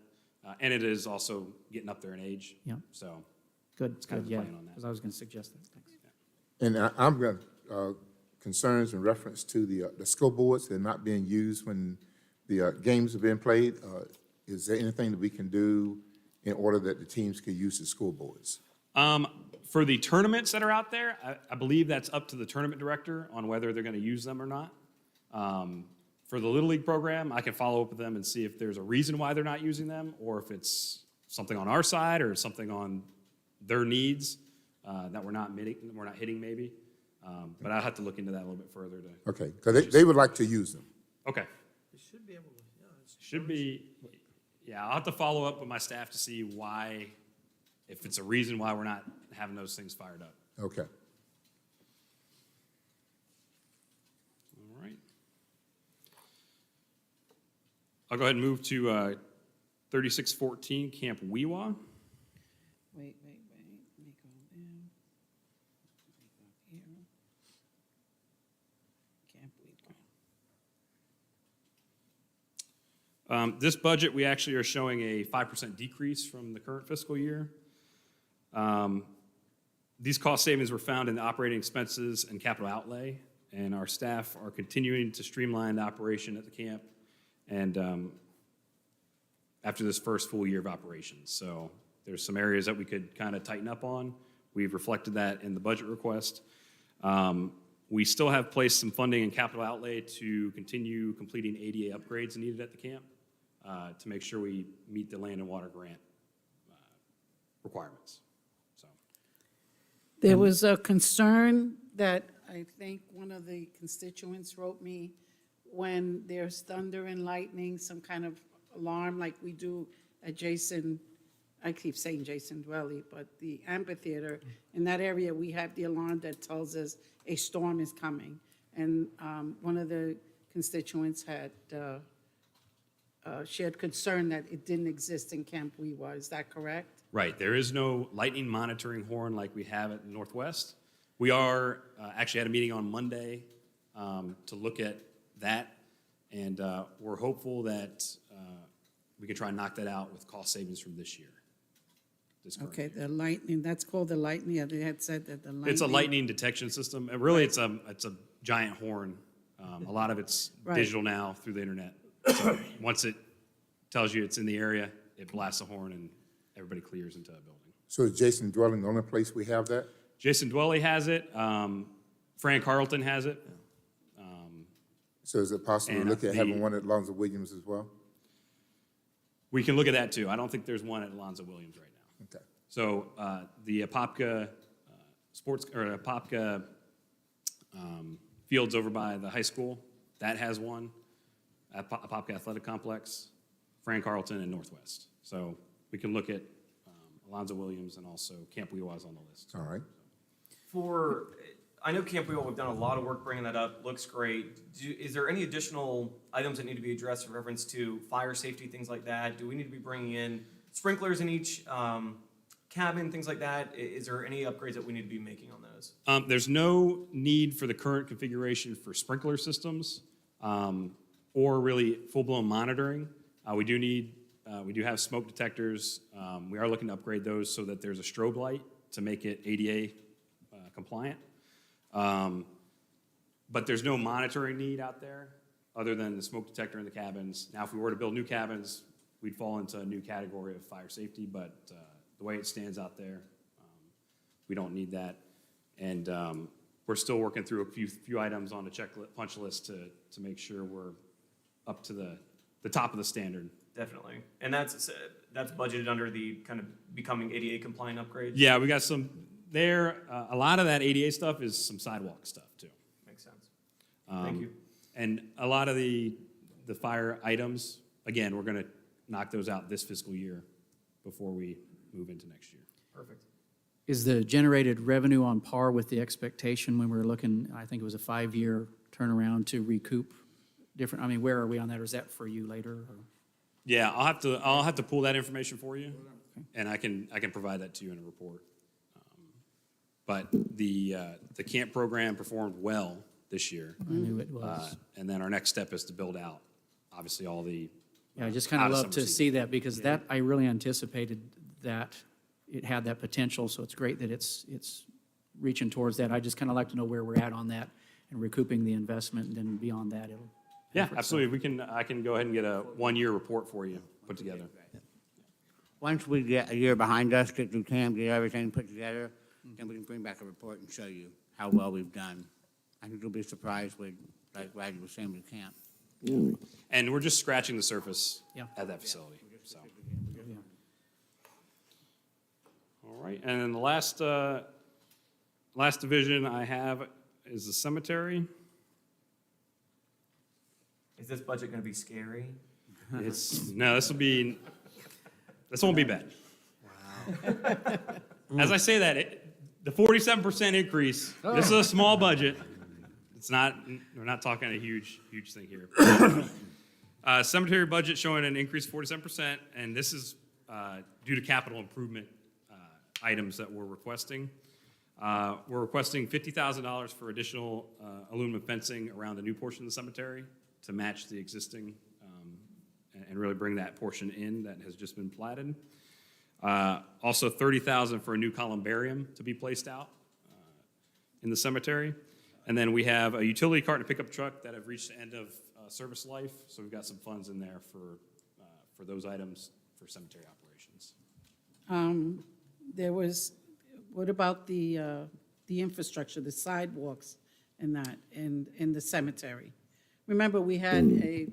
And it is also getting up there in age. Yeah. So, Good, kind of good, the yeah, plan on that. because I was going to suggest that, thanks. And I'm going to, concerns in reference to the scoreboards, they're not being used when the games are being played. Is there anything that we can do in order that the teams could use the scoreboards? for the tournaments that are out there, I believe that's up to the tournament director on whether they're going to use them or not. For the Little League program, I can follow up with them and see if there's a reason why they're not using them, or if it's something on our side or something on their needs that we're not hitting maybe. But I'll have to look into that a little bit further to. Okay, because they would like to use them. Okay. should be able to, Should be, yeah, I'll have to follow up with my staff to see why, if it's a reason why we're not having those things fired up. Okay. All right. I'll go ahead and move to 3614 Camp Weewa. Wait, let me go there. Let me go here. Camp Weed. This budget, we actually are showing a 5% decrease from the current fiscal year. These cost savings were found in the operating expenses and capital outlay, and our staff are continuing to streamline the operation at the camp and after this first full year of operations. So there's some areas that we could kind of tighten up on. We've reflected that in the budget request. We still have placed some funding in capital outlay to continue completing ADA upgrades needed at the camp to make sure we meet the land and water grant requirements. So, There was a concern that I think one of the constituents wrote me when there's thunder and lightning, some kind of alarm like we do at Jason, I keep saying Jason Dwelly, but the amphitheater, in that area, we have the alarm that tells us a storm is coming. And one of the constituents had shared concern that it didn't exist in Camp Weewa. Is that correct? right, there is no lightning monitoring horn like we have at Northwest. We are actually had a meeting on Monday to look at that, and we're hopeful that we can try and knock that out with cost savings from this year. This current Okay, year. the lightning, that's called the lightning. Yeah, they had said that the lightning. It's a lightning detection system, and really it's a giant horn. A lot of it's Right. digital now through the internet. So once it tells you it's in the area, it blasts a horn and everybody clears into a building. So is Jason Dwelling the only place we have that? Jason Dwelly has it. Fran Carlton has it. So is it possible to And look at the- having one at Lonzo Williams as well? We can look at that too. I don't think there's one at Alonzo Williams right now. Okay. So the Apopka Apopka fields over by the high school, that has one. Apopka Athletic Complex, Fran Carlton, and Northwest. So we can look at Alonzo Williams and also Camp Weewa's on the list. All right. I know Camp Wheel, we've done a lot of work bringing that up, looks great. Is there any additional items that need to be addressed in reference to fire safety, things like that? Do we need to be bringing in sprinklers in each cabin, things like that? Is there any upgrades that we need to be making on those? There's no need for the current configuration for sprinkler systems or really full-blown monitoring. We do have smoke detectors. We are looking to upgrade those so that there's a strobe light to make it ADA compliant. But there's no monitoring need out there other than the smoke detector in the cabins. Now, if we were to build new cabins, we'd fall into a new category of fire safety, but the way it stands out there, we don't need that. And we're still working through a few items on the punch list to make sure we're up to the top of the standard. Definitely. And that's, that's budgeted under the kind of becoming ADA compliant upgrades? Yeah, we got some there. A lot of that ADA stuff is some sidewalk stuff too. Makes sense. Thank you. And a lot of the fire items, again, we're gonna knock those out this fiscal year before we move into next year. Perfect. Is the generated revenue on par with the expectation when we were looking, I think it was a 5-year turnaround to recoup different, I mean, where are we on that, or is that for you later? or- Yeah, I'll have to pull that information for you, and I can provide that to you in a report. But the camp program performed well this year. I knew it was. And then our next step is to build out, obviously, all the. Yeah, I just kind of out of love summer to season. see that, because that, I really anticipated that it had that potential, so it's great that it's reaching towards that. I just kind of like to know where we're at on that and recouping the investment, and then beyond that, it'll. Yeah, absolutely. I can go ahead and get a 1-year report for you put together. Once we get a year behind us, get through camp, get everything put together, then we can bring back a report and show you how well we've done. I think you'll be surprised with, like Rodney was saying with camp. And we're just scratching the surface Yeah. at that facility, so. All right, and then the last division I have is the cemetery. Is this budget gonna be scary? No, this won't be bad. Wow. As I say that, the 47% increase, this is a small budget. It's not, we're not talking a huge thing here. Cemetery budget showing an increase of 47%, and this is due to capital improvement items that we're requesting. We're requesting $50,000 for additional aluminum fencing around the new portion of the cemetery to match the existing and really bring that portion in that has just been platted. Also $30,000 for a new columbarium to be placed out in the cemetery. And then we have a utility cart and a pickup truck that have reached the end of service life. So we've got some funds in there for those items for cemetery operations. There was, what about the infrastructure, the sidewalks and that, in the cemetery? Remember, we had a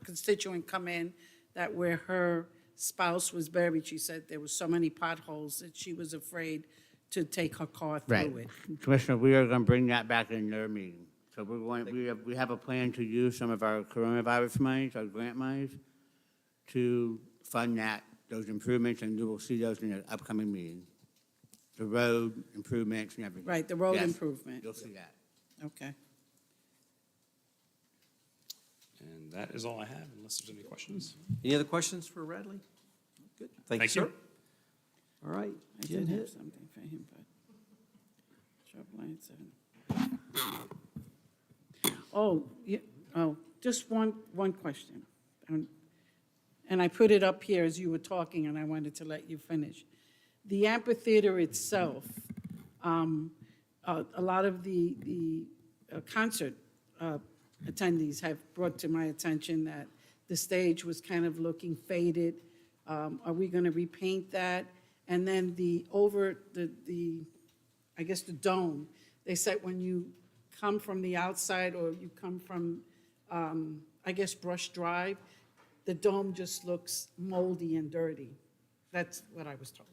constituent come in that where her spouse was buried, she said there was so many potholes that she was afraid to take her car Right. through it. Commissioner, we are going to bring that back in their meeting. So we have a plan to use some of our coronavirus monies, our grant monies, to fund those improvements, and you will see those in the upcoming meeting. The road improvements and everything. Right, the road Yes, improvement. You'll see that. Okay. And that is all I have, unless there's any questions. Any other questions for Radley? Good, thank you, Thank you. sir. All right, I Jen did have Hitt. something for him, but. Sharp line 7. Oh, yeah, just one question. And I put it up here as you were talking, and I wanted to let you finish. The amphitheater itself, a lot of the concert attendees have brought to my attention that the stage was kind of looking faded. Are we going to repaint that? And then I guess the dome, they said when you come from the outside or you come from, I guess, Brush Drive, the dome just looks moldy and dirty. That's what I was told.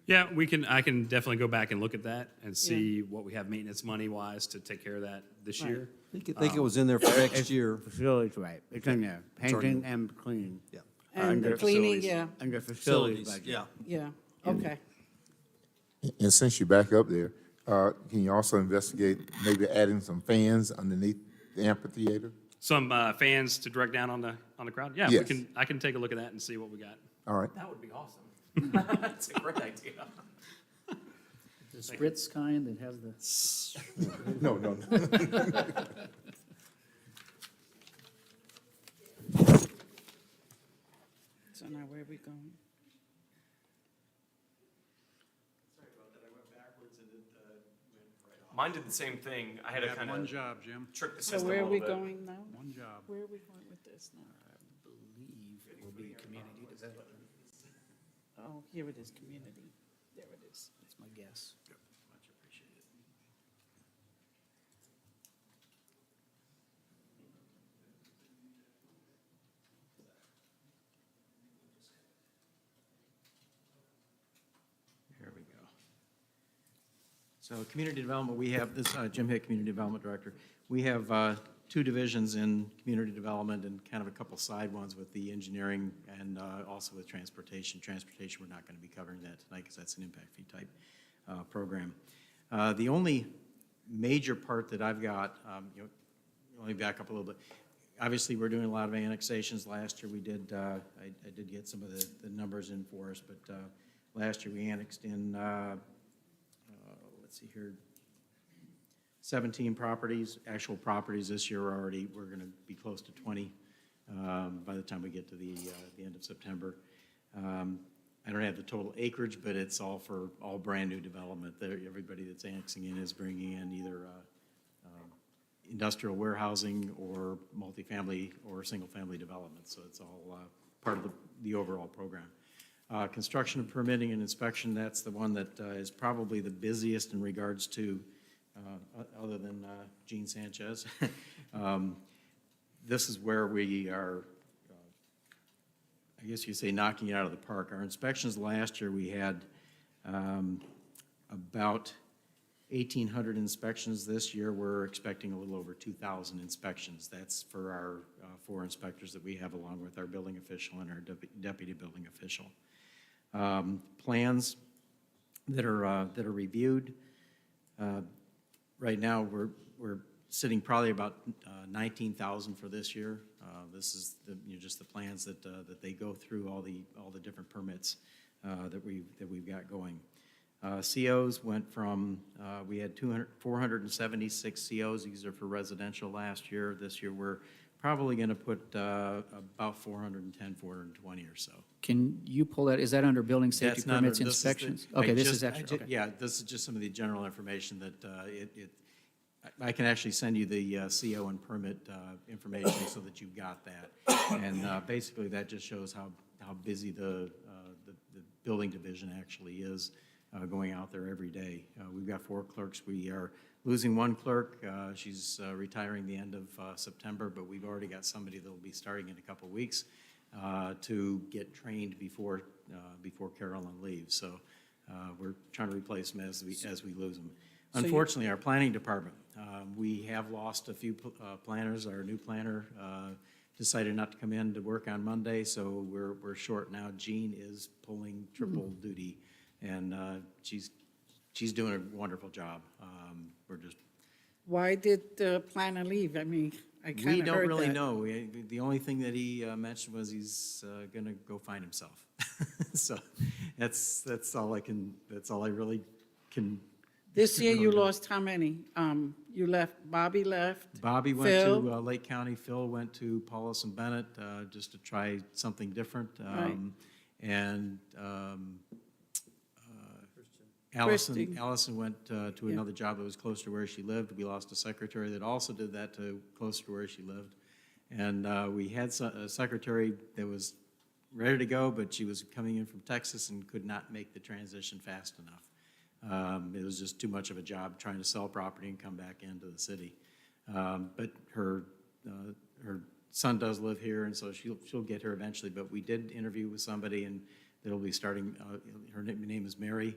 Yeah, I can definitely go back and look at that and see what we have maintenance money-wise to take care of that this Right. year. I think it was in there for next year. Facilities, right. It's in there. Painting and cleaning. Yeah. And the Under cleaning, facilities. yeah, Under facilities budget. Yeah. yeah, okay. And since you're back up there, can you also investigate maybe adding some fans underneath the amphitheater? Some fans to direct down on the crowd? Yeah, Yes. I can take a look at that and see what we got. All right. That would be awesome. That's a great idea. The spritz kind that has the. No. So now where are we going? Mine did the same thing. I had to kind One of job, Jim. trick the So system a where are little we bit. going now? One job. Where are we going with this now? Believe it will be community, does that? Oh, here it is, community. There it is. That's my guess. Much appreciated. So community development, we have, this Jim Hick, Community Development Director. We have two divisions in community development and kind of a couple side ones with the engineering and also with transportation. Transportation, we're not going to be covering that tonight because that's an impact fee type program. The only major part that I've got, let me back up a little bit. Obviously, we're doing a lot of annexations. Last year we did, I did get some of the numbers in for us, but last year we annexed in, let's see here, 17 properties, actual properties. This year we're going to be close to 20 by the time we get to the end of September. I don't have the total acreage, but it's all for all brand-new development. Everybody that's annexing in is bringing in either industrial warehousing or multifamily or single-family development. So it's all part of the overall program. Construction and permitting and inspection, that's the one that is probably the busiest in regards to, other than Gene Sanchez. This is where we are, I guess you say, knocking it out of the park. Our inspections last year, we had about 1,800 inspections. This year, we're expecting a little over 2,000 inspections. That's for our 4 inspectors that we have, along with our building official and our deputy building official. Plans that are reviewed. Right now, we're sitting probably about 19,000 for this year. This is just the plans that they go through, all the different permits that we've got going. COs went from, we had 476 COs. These are for residential last year. This year, we're probably going to put about 410, 420 or so. Can you pull that, is that under building safety That's not permits, under- this is the- inspections? I Okay, this just- is extra, okay. Yeah, this is just some of the general information that I can actually send you the CO and permit information so that you've got that. And basically, that just shows how busy the building division actually is going out there every day. We've got 4 clerks. We are losing 1 clerk. She's retiring the end of September, but we've already got somebody that will be starting in a couple weeks to get trained before Carolyn leaves. So we're trying to replace them as we lose them. Unfortunately, our planning department, we have lost a few planners. Our new planner decided not to come in to work on Monday, so we're short now. Jean is pulling triple duty, and she's doing a wonderful job. We're just. Why did the planner leave? I mean, I kind of heard that. We don't really know. The only thing that he mentioned was he's going to go find himself. So that's all I really can. This year you lost how many? You left, Bobby left? Bobby went Phil? to Lake County. Phil went to Paulus and Bennett just to try something different. Right. And Christy. Allison went to another job that was close to where she lived. We lost a secretary that also did that to close to where she lived. And we had a secretary that was ready to go, but she was coming in from Texas and could not make the transition fast enough. It was just too much of a job trying to sell property and come back into the city. But her son does live here, and so she'll get here eventually. But we did interview with somebody, and that'll be starting. Her name is Mary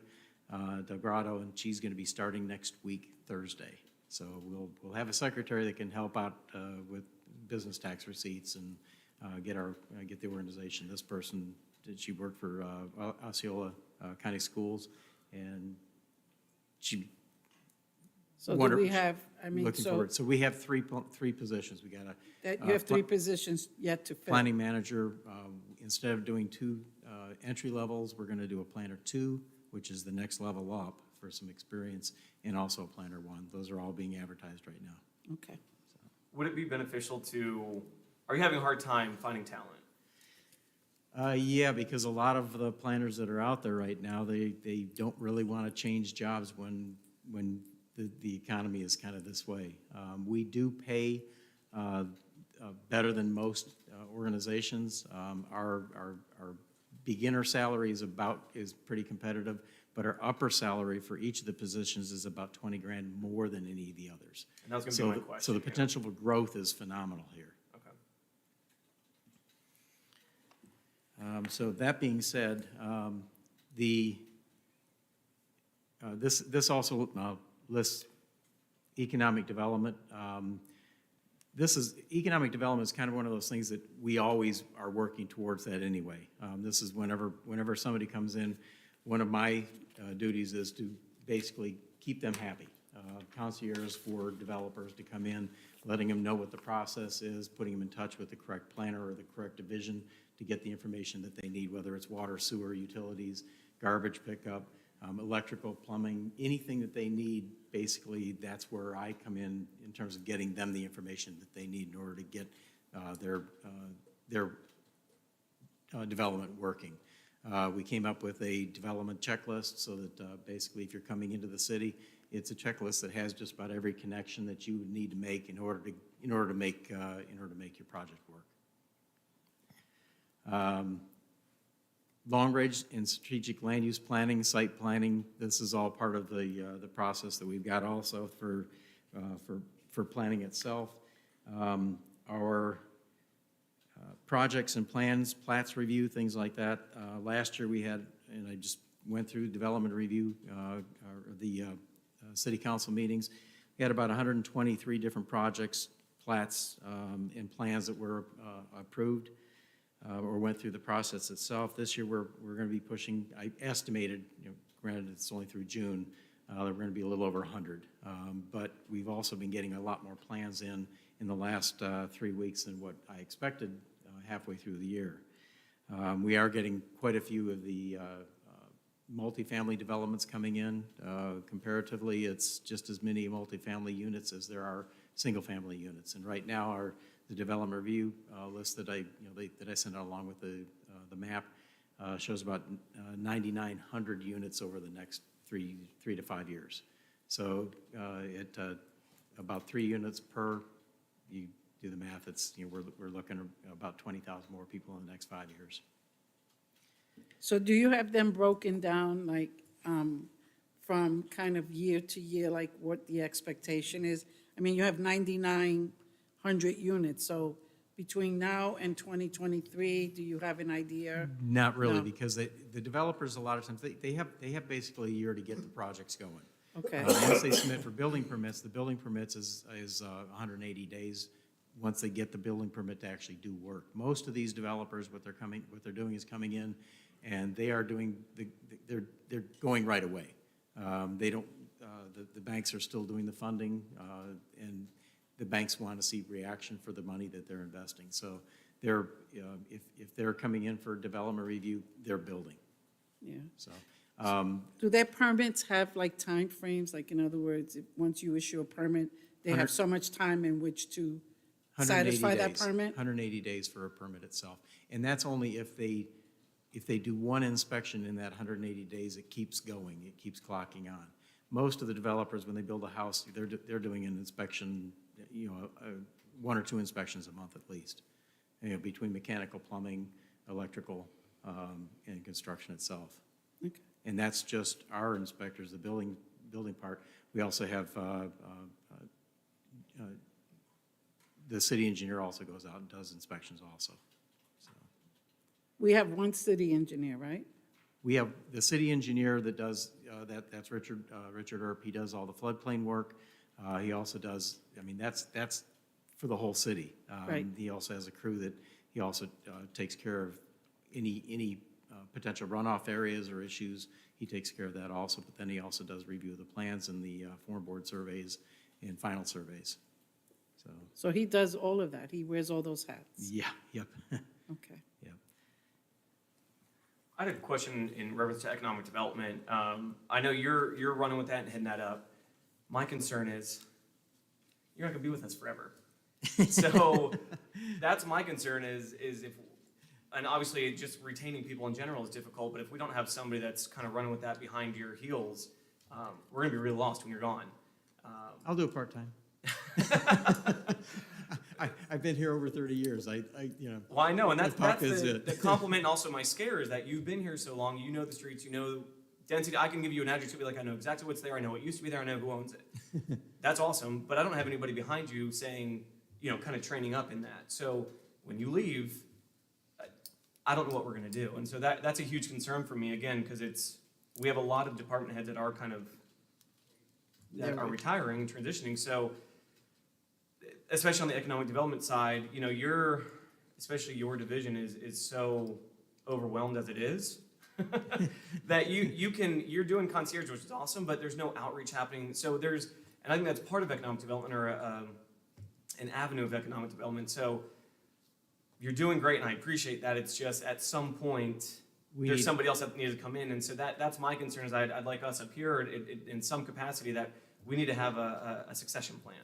Delgrado, and she's going to be starting next week, Thursday. So we'll have a secretary that can help out with business tax receipts and get the organization. This person she worked for Osceola County Schools, and she. So do we have, I mean, Looking so forward. So we have three positions. We got that you have 3 positions yet to fill? planning manager. Instead of doing 2 entry levels, we're going to do a planner 2, which is the next level up for some experience, and also a planner 1. Those are all being advertised right now. Okay. Would it be beneficial are you having a hard time finding talent? Yeah, because a lot of the planners that are out there right now, they don't really want to change jobs when the economy is kind of this way. We do pay better than most organizations. Our beginner salary is pretty competitive, but our upper salary for each of the positions is about 20 grand more than any of the others. And that was going to be my question. So the potential for growth is phenomenal here. Okay. So that being said, This also lists economic development. Economic development is kind of one of those things that we always are working towards that anyway. This is whenever somebody comes in, one of my duties is to basically keep them happy. Concierge for developers to come in, letting them know what the process is, putting them in touch with the correct planner or the correct division to get the information that they need, whether it's water, sewer, utilities, garbage pickup, electrical, plumbing, anything that they need. Basically, that's where I come in terms of getting them the information that they need in order to get their development working. We came up with a development checklist so that basically if you're coming into the city, it's a checklist that has just about every connection that you would need to make in order to make your project work. Long range and strategic land use planning, site planning. This is all part of the process that we've got also for planning itself. Our projects and plans, plats review, things like that. Last year we had, and I just went through development review, the city council meetings. We had about 123 different projects, plats, and plans that were approved or went through the process itself. This year we're going to be pushing, I estimated, granted it's only through June, we're going to be a little over 100. But we've also been getting a lot more plans in the last 3 weeks than what I expected halfway through the year. We are getting quite a few of the multifamily developments coming in. Comparatively, it's just as many multifamily units as there are single-family units. And right now, the development review list that I sent out along with the map shows about 9,900 units over the next three to 5 years. So at about 3 units per, you do the math, it's, we're looking at about 20,000 more people in the next 5 years. So do you have them broken down, like, from kind of year to year, like what the expectation is? I mean, you have 9,900 units, so between now and 2023, do you have an idea? Not really, No. because the developers, a lot of times, they have basically a year to get the projects going. Okay. Once they submit for building permits, the building permits is 180 days once they get the building permit to actually do work. Most of these developers, what they're doing is coming in, and they are doing they're going right away. They don't. The banks are still doing the funding, and the banks want to see reaction for the money that they're investing. So they're if they're coming in for development review, they're building. Yeah. So. Do their permits have like timeframes? Like, in other words, once you issue a permit, they have so much time in which to 180 satisfy that days, permit? 180 days for a permit itself. And that's only if they do one inspection in that 180 days, it keeps going, it keeps clocking on. Most of the developers, when they build a house, they're doing an inspection, 1 or 2 inspections a month at least, between mechanical, plumbing, electrical, and construction itself. Okay. And that's just our inspectors, the building part. We also have the city engineer also goes out and does inspections also. So We have one city engineer, right? we have the city engineer that does that's Richard Earp. He does all the floodplain work. He also does. I mean, that's for the whole city. Right. He also has a crew that he also takes care of any potential runoff areas or issues. He takes care of that also. But then he also does review the plans and the form board surveys and final surveys. So he does all of that. He wears all those hats. Yeah. Yep. Okay. Yep. I had a question in reference to economic development. I know you're running with that and heading that up. My concern is you're not gonna be with us forever. So that's my concern is if, and obviously just retaining people in general is difficult, but if we don't have somebody that's kind of running with that behind your heels, we're gonna be really lost when you're gone. I'll do it part-time. I've been here over 30 years. Well, I know, and that's Apopka the compliment and also my scare is that you've been here so long, you know the streets, you know density. I can give you an adjective, like I know exactly what's there, I know what used to be there, I know who owns it. That's awesome, but I don't have anybody behind you saying, kind of training up in that. So when you leave, I don't know what we're gonna do. And so that's a huge concern for me, again, because it's we have a lot of department heads that are kind of, that are retiring, transitioning, so especially on the economic development side, you know, especially your division is so overwhelmed as it is, that you're doing concierge, which is awesome, but there's no outreach happening. So and I think that's part of economic development, or an avenue of economic development. So you're doing great, and I appreciate that. It's just at some point, there's somebody else that needs to come in, and so that's my concern. Is I'd like us up here in some capacity that we need to have a succession plan.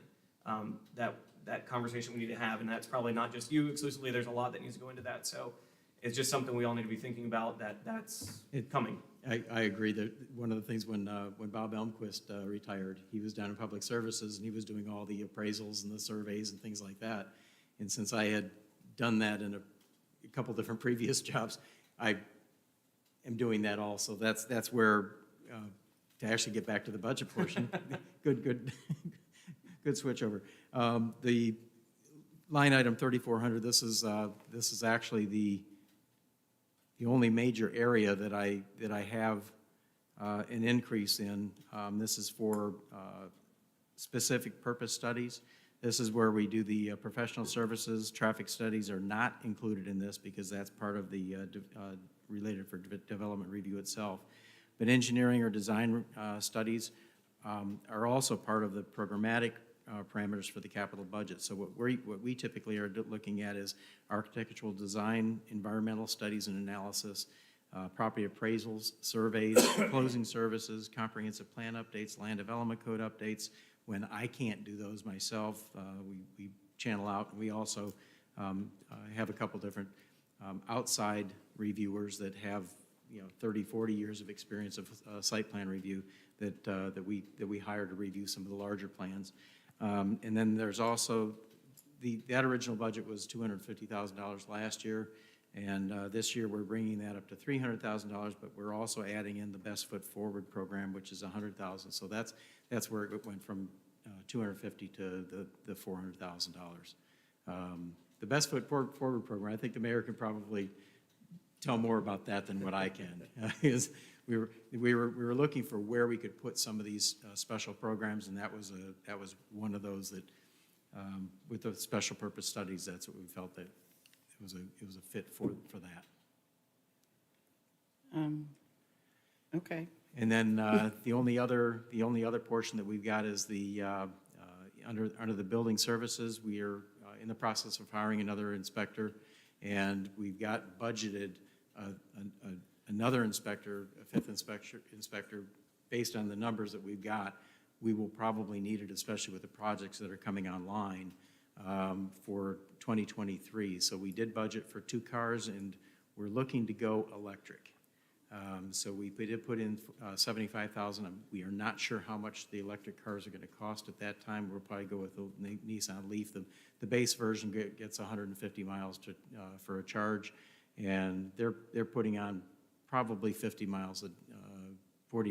That conversation we need to have, and that's probably not just you exclusively. There's a lot that needs to go into that. So it's just something we all need to be thinking about. That's coming. I agree that one of the things when Bob Elmquist retired, he was down in public services and he was doing all the appraisals and the surveys and things like that. And since I had done that in a couple different previous jobs, I am doing that also. That's where, to actually get back to the budget portion, good switch over. The line item 3,400. This is actually the only major area that I have an increase in. This is for specific purpose studies. This is where we do the professional services. Traffic studies are not included in this because that's part of the related for development review itself. But engineering or design studies are also part of the programmatic parameters for the capital budget. So what we typically are looking at is architectural design, environmental studies and analysis, property appraisals, surveys, closing services, comprehensive plan updates, land development code updates. When I can't do those myself, we channel out, and we also have a couple different outside reviewers that have 30, 40 years of experience of site plan review that we hire to review some of the larger plans. And then there's also, that original budget was $250,000 last year, and this year we're bringing that up to $300,000, but we're also adding in the Best Foot Forward program, which is $100,000. So that's where it went from $250,000 to the $400,000. The Best Foot Forward program, I think the mayor can probably tell more about that than what I can. Is we were looking for where we could put some of these special programs, and that was one of those that with the special purpose studies, that's what we felt that it was a fit for that. Okay. And then the only other portion that we've got is the under the building services. We are in the process of hiring another inspector, and we've got budgeted another inspector, a fifth inspector, based on the numbers that we've got. We will probably need it, especially with the projects that are coming online for 2023. So we did budget for 2 cars, and we're looking to go electric. So we did put in $75,000. We are not sure how much the electric cars are going to cost at that time. We'll probably go with the Nissan Leaf. The base version gets 150 miles for a charge, and they're putting on probably 40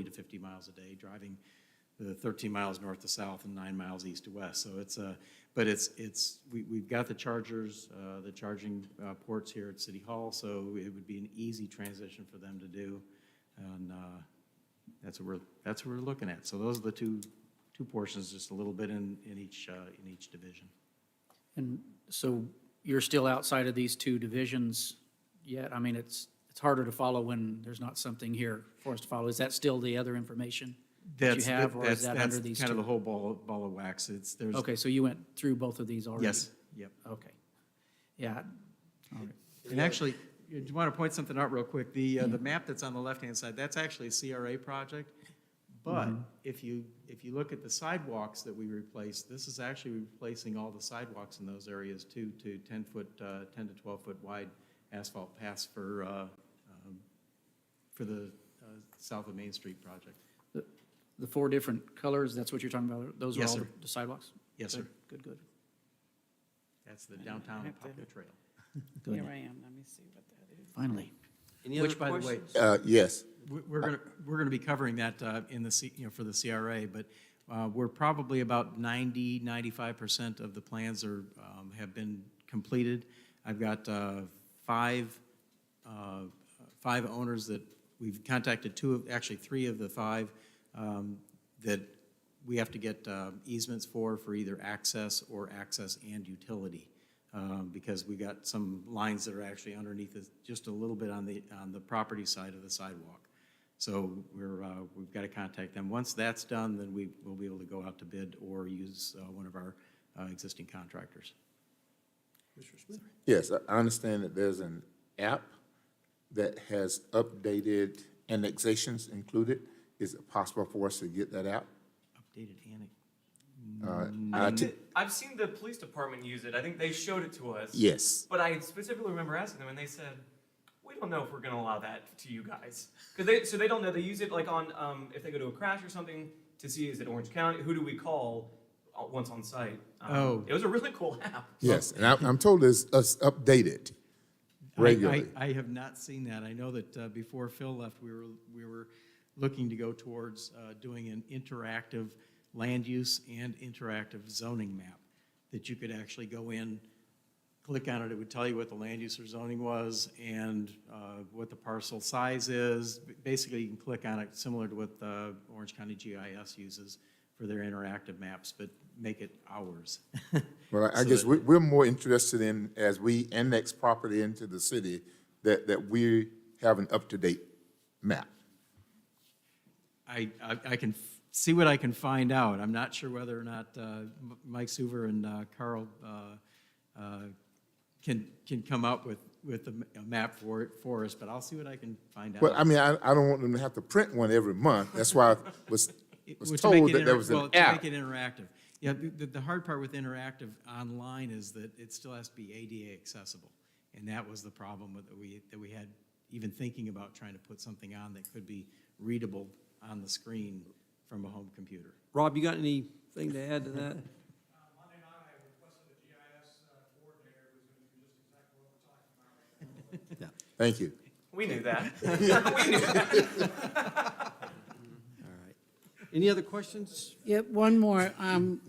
to 50 miles a day, driving the 13 miles north to south and 9 miles east to west. So we've got the chargers, the charging ports here at City Hall, so it would be an easy transition for them to do, and that's what we're looking at. So those are the two portions, just a little bit in each division. And so you're still outside of these 2 divisions yet? I mean, it's harder to follow when there's not something here for us to follow. Is that still the other information that you have, or is that under these 2? That's kind of the whole ball of wax. There's Okay, so you went through both of these already? Yes, yep. Okay. Yeah. All right. And actually, you want to point something out real quick. The map that's on the left-hand side, that's actually a CRA project. But if you look at the sidewalks that we replaced, this is actually replacing all the sidewalks in those areas too, to 10 to 12 foot wide asphalt paths for the South of Main Street project. The 4 different colors, that's what you're talking about? Those are Yes, all sir. the sidewalks? Yes, sir. Good. That's the downtown Apopka Trail. Good. Here I am. Let me see what that is. Finally. Which, by the way, Yes. we're going to be covering that in the for the CRA, but we're probably about 95% of the plans have been completed. I've got 5 owners that we've contacted actually three of the five that we have to get easements for either access or access and utility. Because we got some lines that are actually underneath it, just a little bit on the property side of the sidewalk. So we've got to contact them. Once that's done, then we will be able to go out to bid or use one of our existing contractors. Mr. Smith? Yes, I understand that there's an app that has updated annexations included. Is it possible for us to get that app? Updated annex. I've seen the police department use it. I think they showed it to us. Yes. But I specifically remember asking them, and they said, "We don't know if we're going to allow that to you guys." Because they don't know. They use it like on if they go to a crash or something to see is it Orange County. Who do we call once on site? It was a really cool app. Yes, and I'm told it's updated regularly. I have not seen that. I know that before Phil left, we were looking to go towards doing an interactive land use and interactive zoning map that you could actually go in, click on it, it would tell you what the land use or zoning was and what the parcel size is. Basically, you can click on it similar to what Orange County GIS uses for their interactive maps, but make it ours. Well, I guess we're more interested in, as we annex property into the city, that we have an up-to-date map. I can see what I can find out. I'm not sure whether or not Mike Suver and Carl can come up with a map for us, but I'll see what I can find out. Well, I mean, I don't want them to have to print one every month. That's why I was Well, told that there was an to app. make it interactive. Yeah, the hard part with interactive online is that it still has to be ADA accessible. And that was the problem that we had, even thinking about trying to put something on that could be readable on the screen from a home computer. Rob, you got anything to add to that? Monday night, I requested a GIS coordinator who's going to do just exactly what we're talking about right now. Thank you. We knew that. We knew that. All right. Any other questions? Yeah, one more.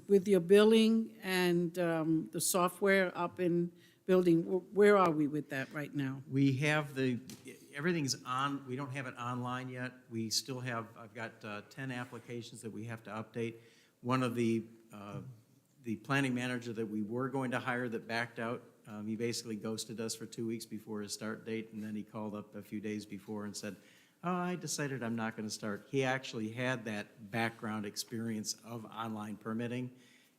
With your billing and the software up in building, where are we with that right now? We have everything's on, we don't have it online yet. We still have, I've got 10 applications that we have to update. One of the planning manager that we were going to hire that backed out, he basically ghosted us for 2 weeks before his start date, and then he called up a few days before and said, "Oh, I decided I'm not going to start." He actually had that background experience of online permitting,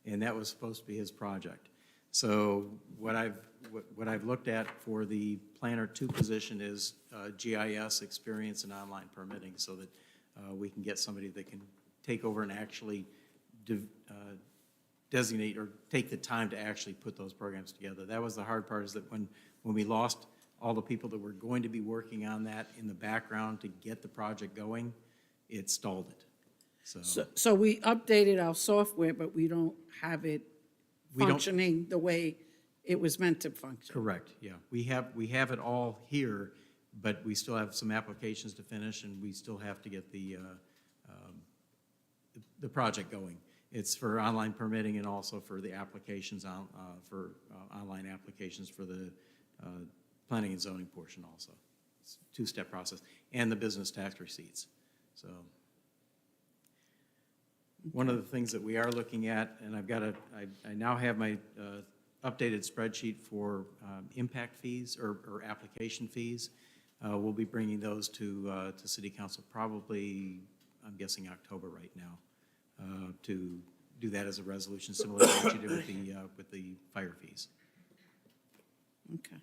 and that was supposed to be his project. So what I've looked at for the Planner 2 position is GIS experience and online permitting, so that we can get somebody that can take over and actually designate or take the time to actually put those programs together. That was the hard part, is that when we lost all the people that were going to be working on that in the background to get the project going, it stalled it. So we updated our software, but we don't have it We don't- functioning the way it was meant to function. Correct, yeah. We have it all here, but we still have some applications to finish, and we still have to get the project going. It's for online permitting and also for the applications, online applications for the planning and zoning portion also. It's a two-step process, and the business tax receipts, so. One of the things that we are looking at, and I now have my updated spreadsheet for impact fees or application fees. We'll be bringing those to City Council probably, I'm guessing October right now, to do that as a resolution similar to what you did with the fire fees. Okay.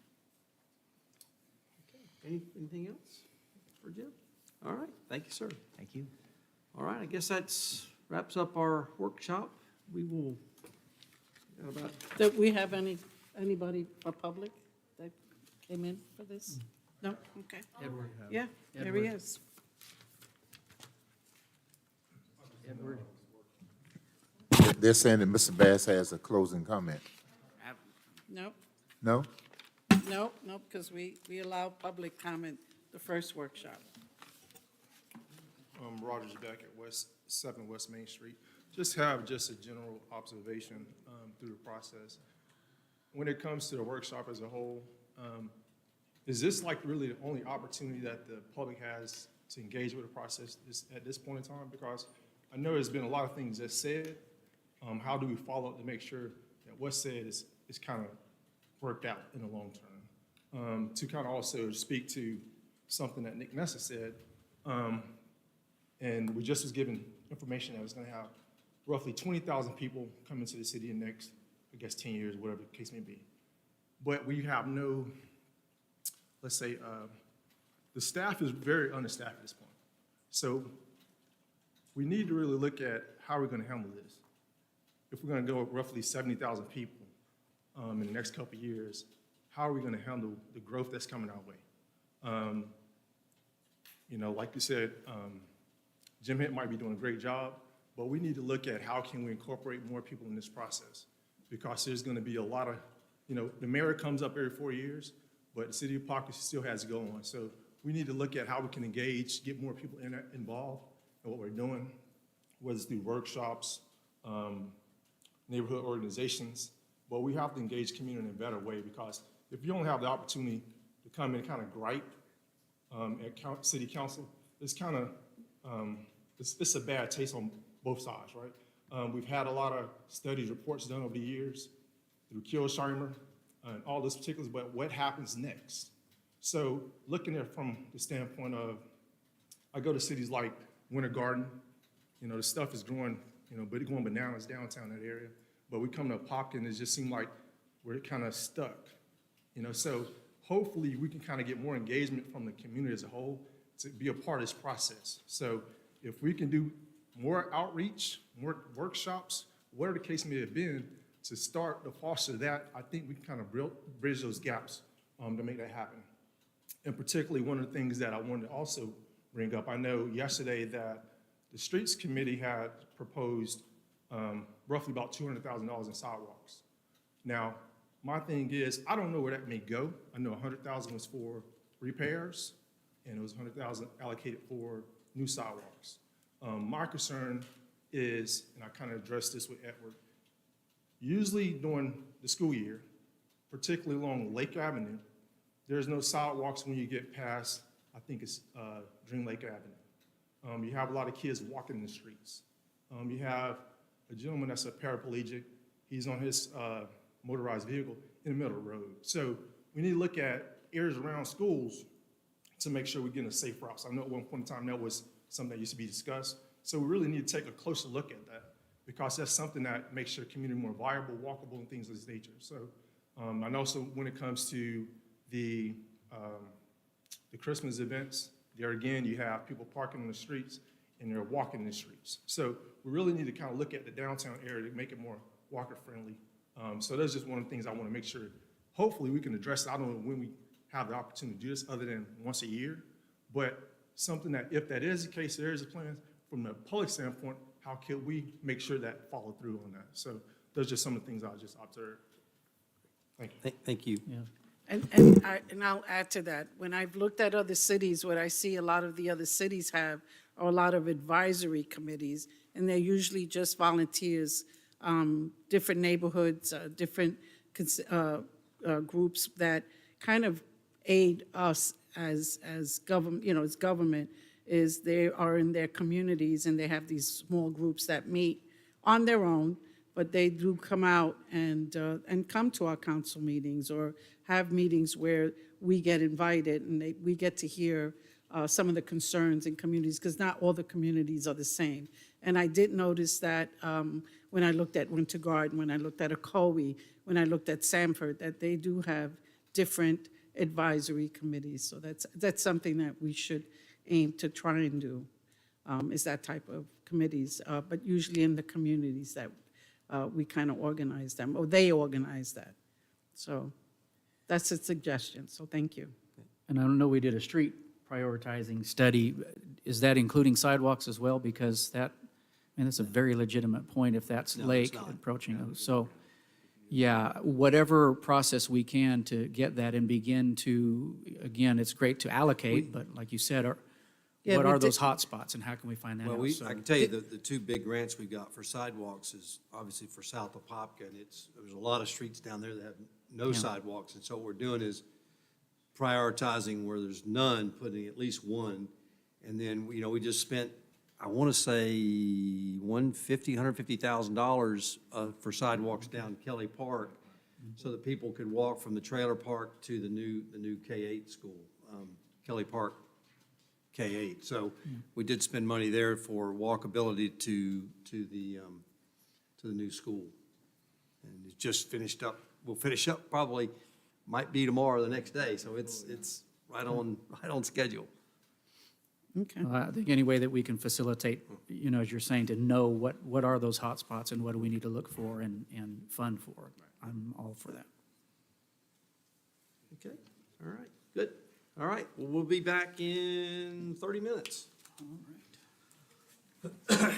Anything else for Jim? All right, thank you, sir. Thank you. All right, I guess that's wraps up our workshop. We will, Do we have anybody for public that came in for this? No? Okay. Edward. Yeah, there he is. Edward. They're saying that Mr. Bass has a closing comment. Nope, No? nope, because we allowed public comment the first workshop. Rogers back at 7 West Main Street. Just have a general observation through the process. When it comes to the workshop as a whole, is this like really the only opportunity that the public has to engage with the process at this point in time, because I know there's been a lot of things that's said. How do we follow up to make sure that what's said is kind of worked out in the long term? To kind of also speak to something that Nick Nessa said, and we just was given information that was going to have roughly 20,000 people come into the city in the next, I guess, 10 years, whatever the case may be. But we have no, let's say, the staff is very understaffed at this point. So we need to really look at how we're going to handle this. If we're going to go with roughly 70,000 people in the next couple of years, how are we going to handle the growth that's coming our way? You know, like you said, Jim Hitt might be doing a great job, but we need to look at how can we incorporate more people in this process, because there's going to be a lot of, you know, the mayor comes up every 4 years, but the city of Apopka still has to go on. So we need to look at how we can engage, get more people involved in what we're doing, whether it's through workshops, neighborhood organizations, but we have to engage community in a better way, because if you don't have the opportunity to come in and kind of gripe at city council, it's kind of, it's a bad taste on both sides, right? We've had a lot of studies, reports done over the years through Kielsheimer and all those particulars, but what happens next? So looking at it from the standpoint of, I go to cities like Winter Garden, you know, the stuff is growing, you know, but it's going bananas downtown that area. But we come to Apopka and it just seemed like we're kind of stuck, you know. So hopefully we can kind of get more engagement from the community as a whole to be a part of this process. So if we can do more outreach, more workshops, whatever the case may have been, to start to foster that, I think we can kind of bridge those gaps to make that happen. And particularly one of the things that I wanted to also bring up, I know yesterday that the Streets Committee had proposed roughly about $200,000 in sidewalks. Now, my thing is, I don't know where that may go. I know $100,000 was for repairs, and it was $100,000 allocated for new sidewalks. My concern is, and I kind of addressed this with Edward, usually during the school year, particularly along Lake Avenue, there's no sidewalks when you get past, I think it's Dream Lake Avenue. You have a lot of kids walking in the streets. You have a gentleman that's a paraplegic. He's on his motorized vehicle in the middle of the road. So we need to look at areas around schools to make sure we're getting a safe routes. I know at one point in time that was something that used to be discussed. So we really need to take a closer look at that, because that's something that makes your community more viable, walkable, and things of this nature. So, and also when it comes to the Christmas events, there again, you have people parking on the streets and they're walking in the streets. So we really need to kind of look at the downtown area to make it more walker-friendly. So that's just one of the things I want to make sure, hopefully we can address. I don't know when we have the opportunity to do this other than once a year, but something that, if that is the case, there is a plan from the public standpoint, how can we make sure that follow through on that? So those are just some of the things I just observed. Thank you. Thank you. Yeah. And I'll add to that. When I've looked at other cities, what I see a lot of the other cities have are a lot of advisory committees, and they're usually just volunteers, different neighborhoods, different groups that kind of aid us as government, you know, as government, is they are in their communities and they have these small groups that meet on their own, but they do come out and come to our council meetings or have meetings where we get invited and we get to hear some of the concerns in communities, because not all the communities are the same. And I did notice that when I looked at Winter Garden, when I looked at Ocoee, when I looked at Sanford, that they do have different advisory committees. So that's something that we should aim to try and do, is that type of committees, but usually in the communities that we kind of organize them, or they organize that. So that's a suggestion, so thank you. And I don't know, we did a street prioritizing study. Is that including sidewalks as well? Because that, I mean, that's a very legitimate point if that's No, it's lake not. approaching those. So, yeah, whatever process we can to get that and begin to, again, it's great to allocate, but like you said, Yeah, what we are those did- hot spots and how can we find that Well, out? So- I can tell you the two big grants we got for sidewalks is obviously for South Apopka, and there's a lot of streets down there that have no Yeah. sidewalks, and so what we're doing is prioritizing where there's none, putting at least one, And then, you know, we just spent, I want to say, $150,000 for sidewalks down Kelly Park so that people could walk from the trailer park to the new K-8 school, Kelly Park K-8. So we did spend money there for walkability to the new school. And it just finished up, we'll finish up probably, might be tomorrow or the next day, so it's right on schedule. Okay. I think any way that we can facilitate, you know, as you're saying, to know what are those hot spots and what do we need to look for and fund for, I'm all for that. Okay, all right, good. All right, well, we'll be back in 30 minutes. All right.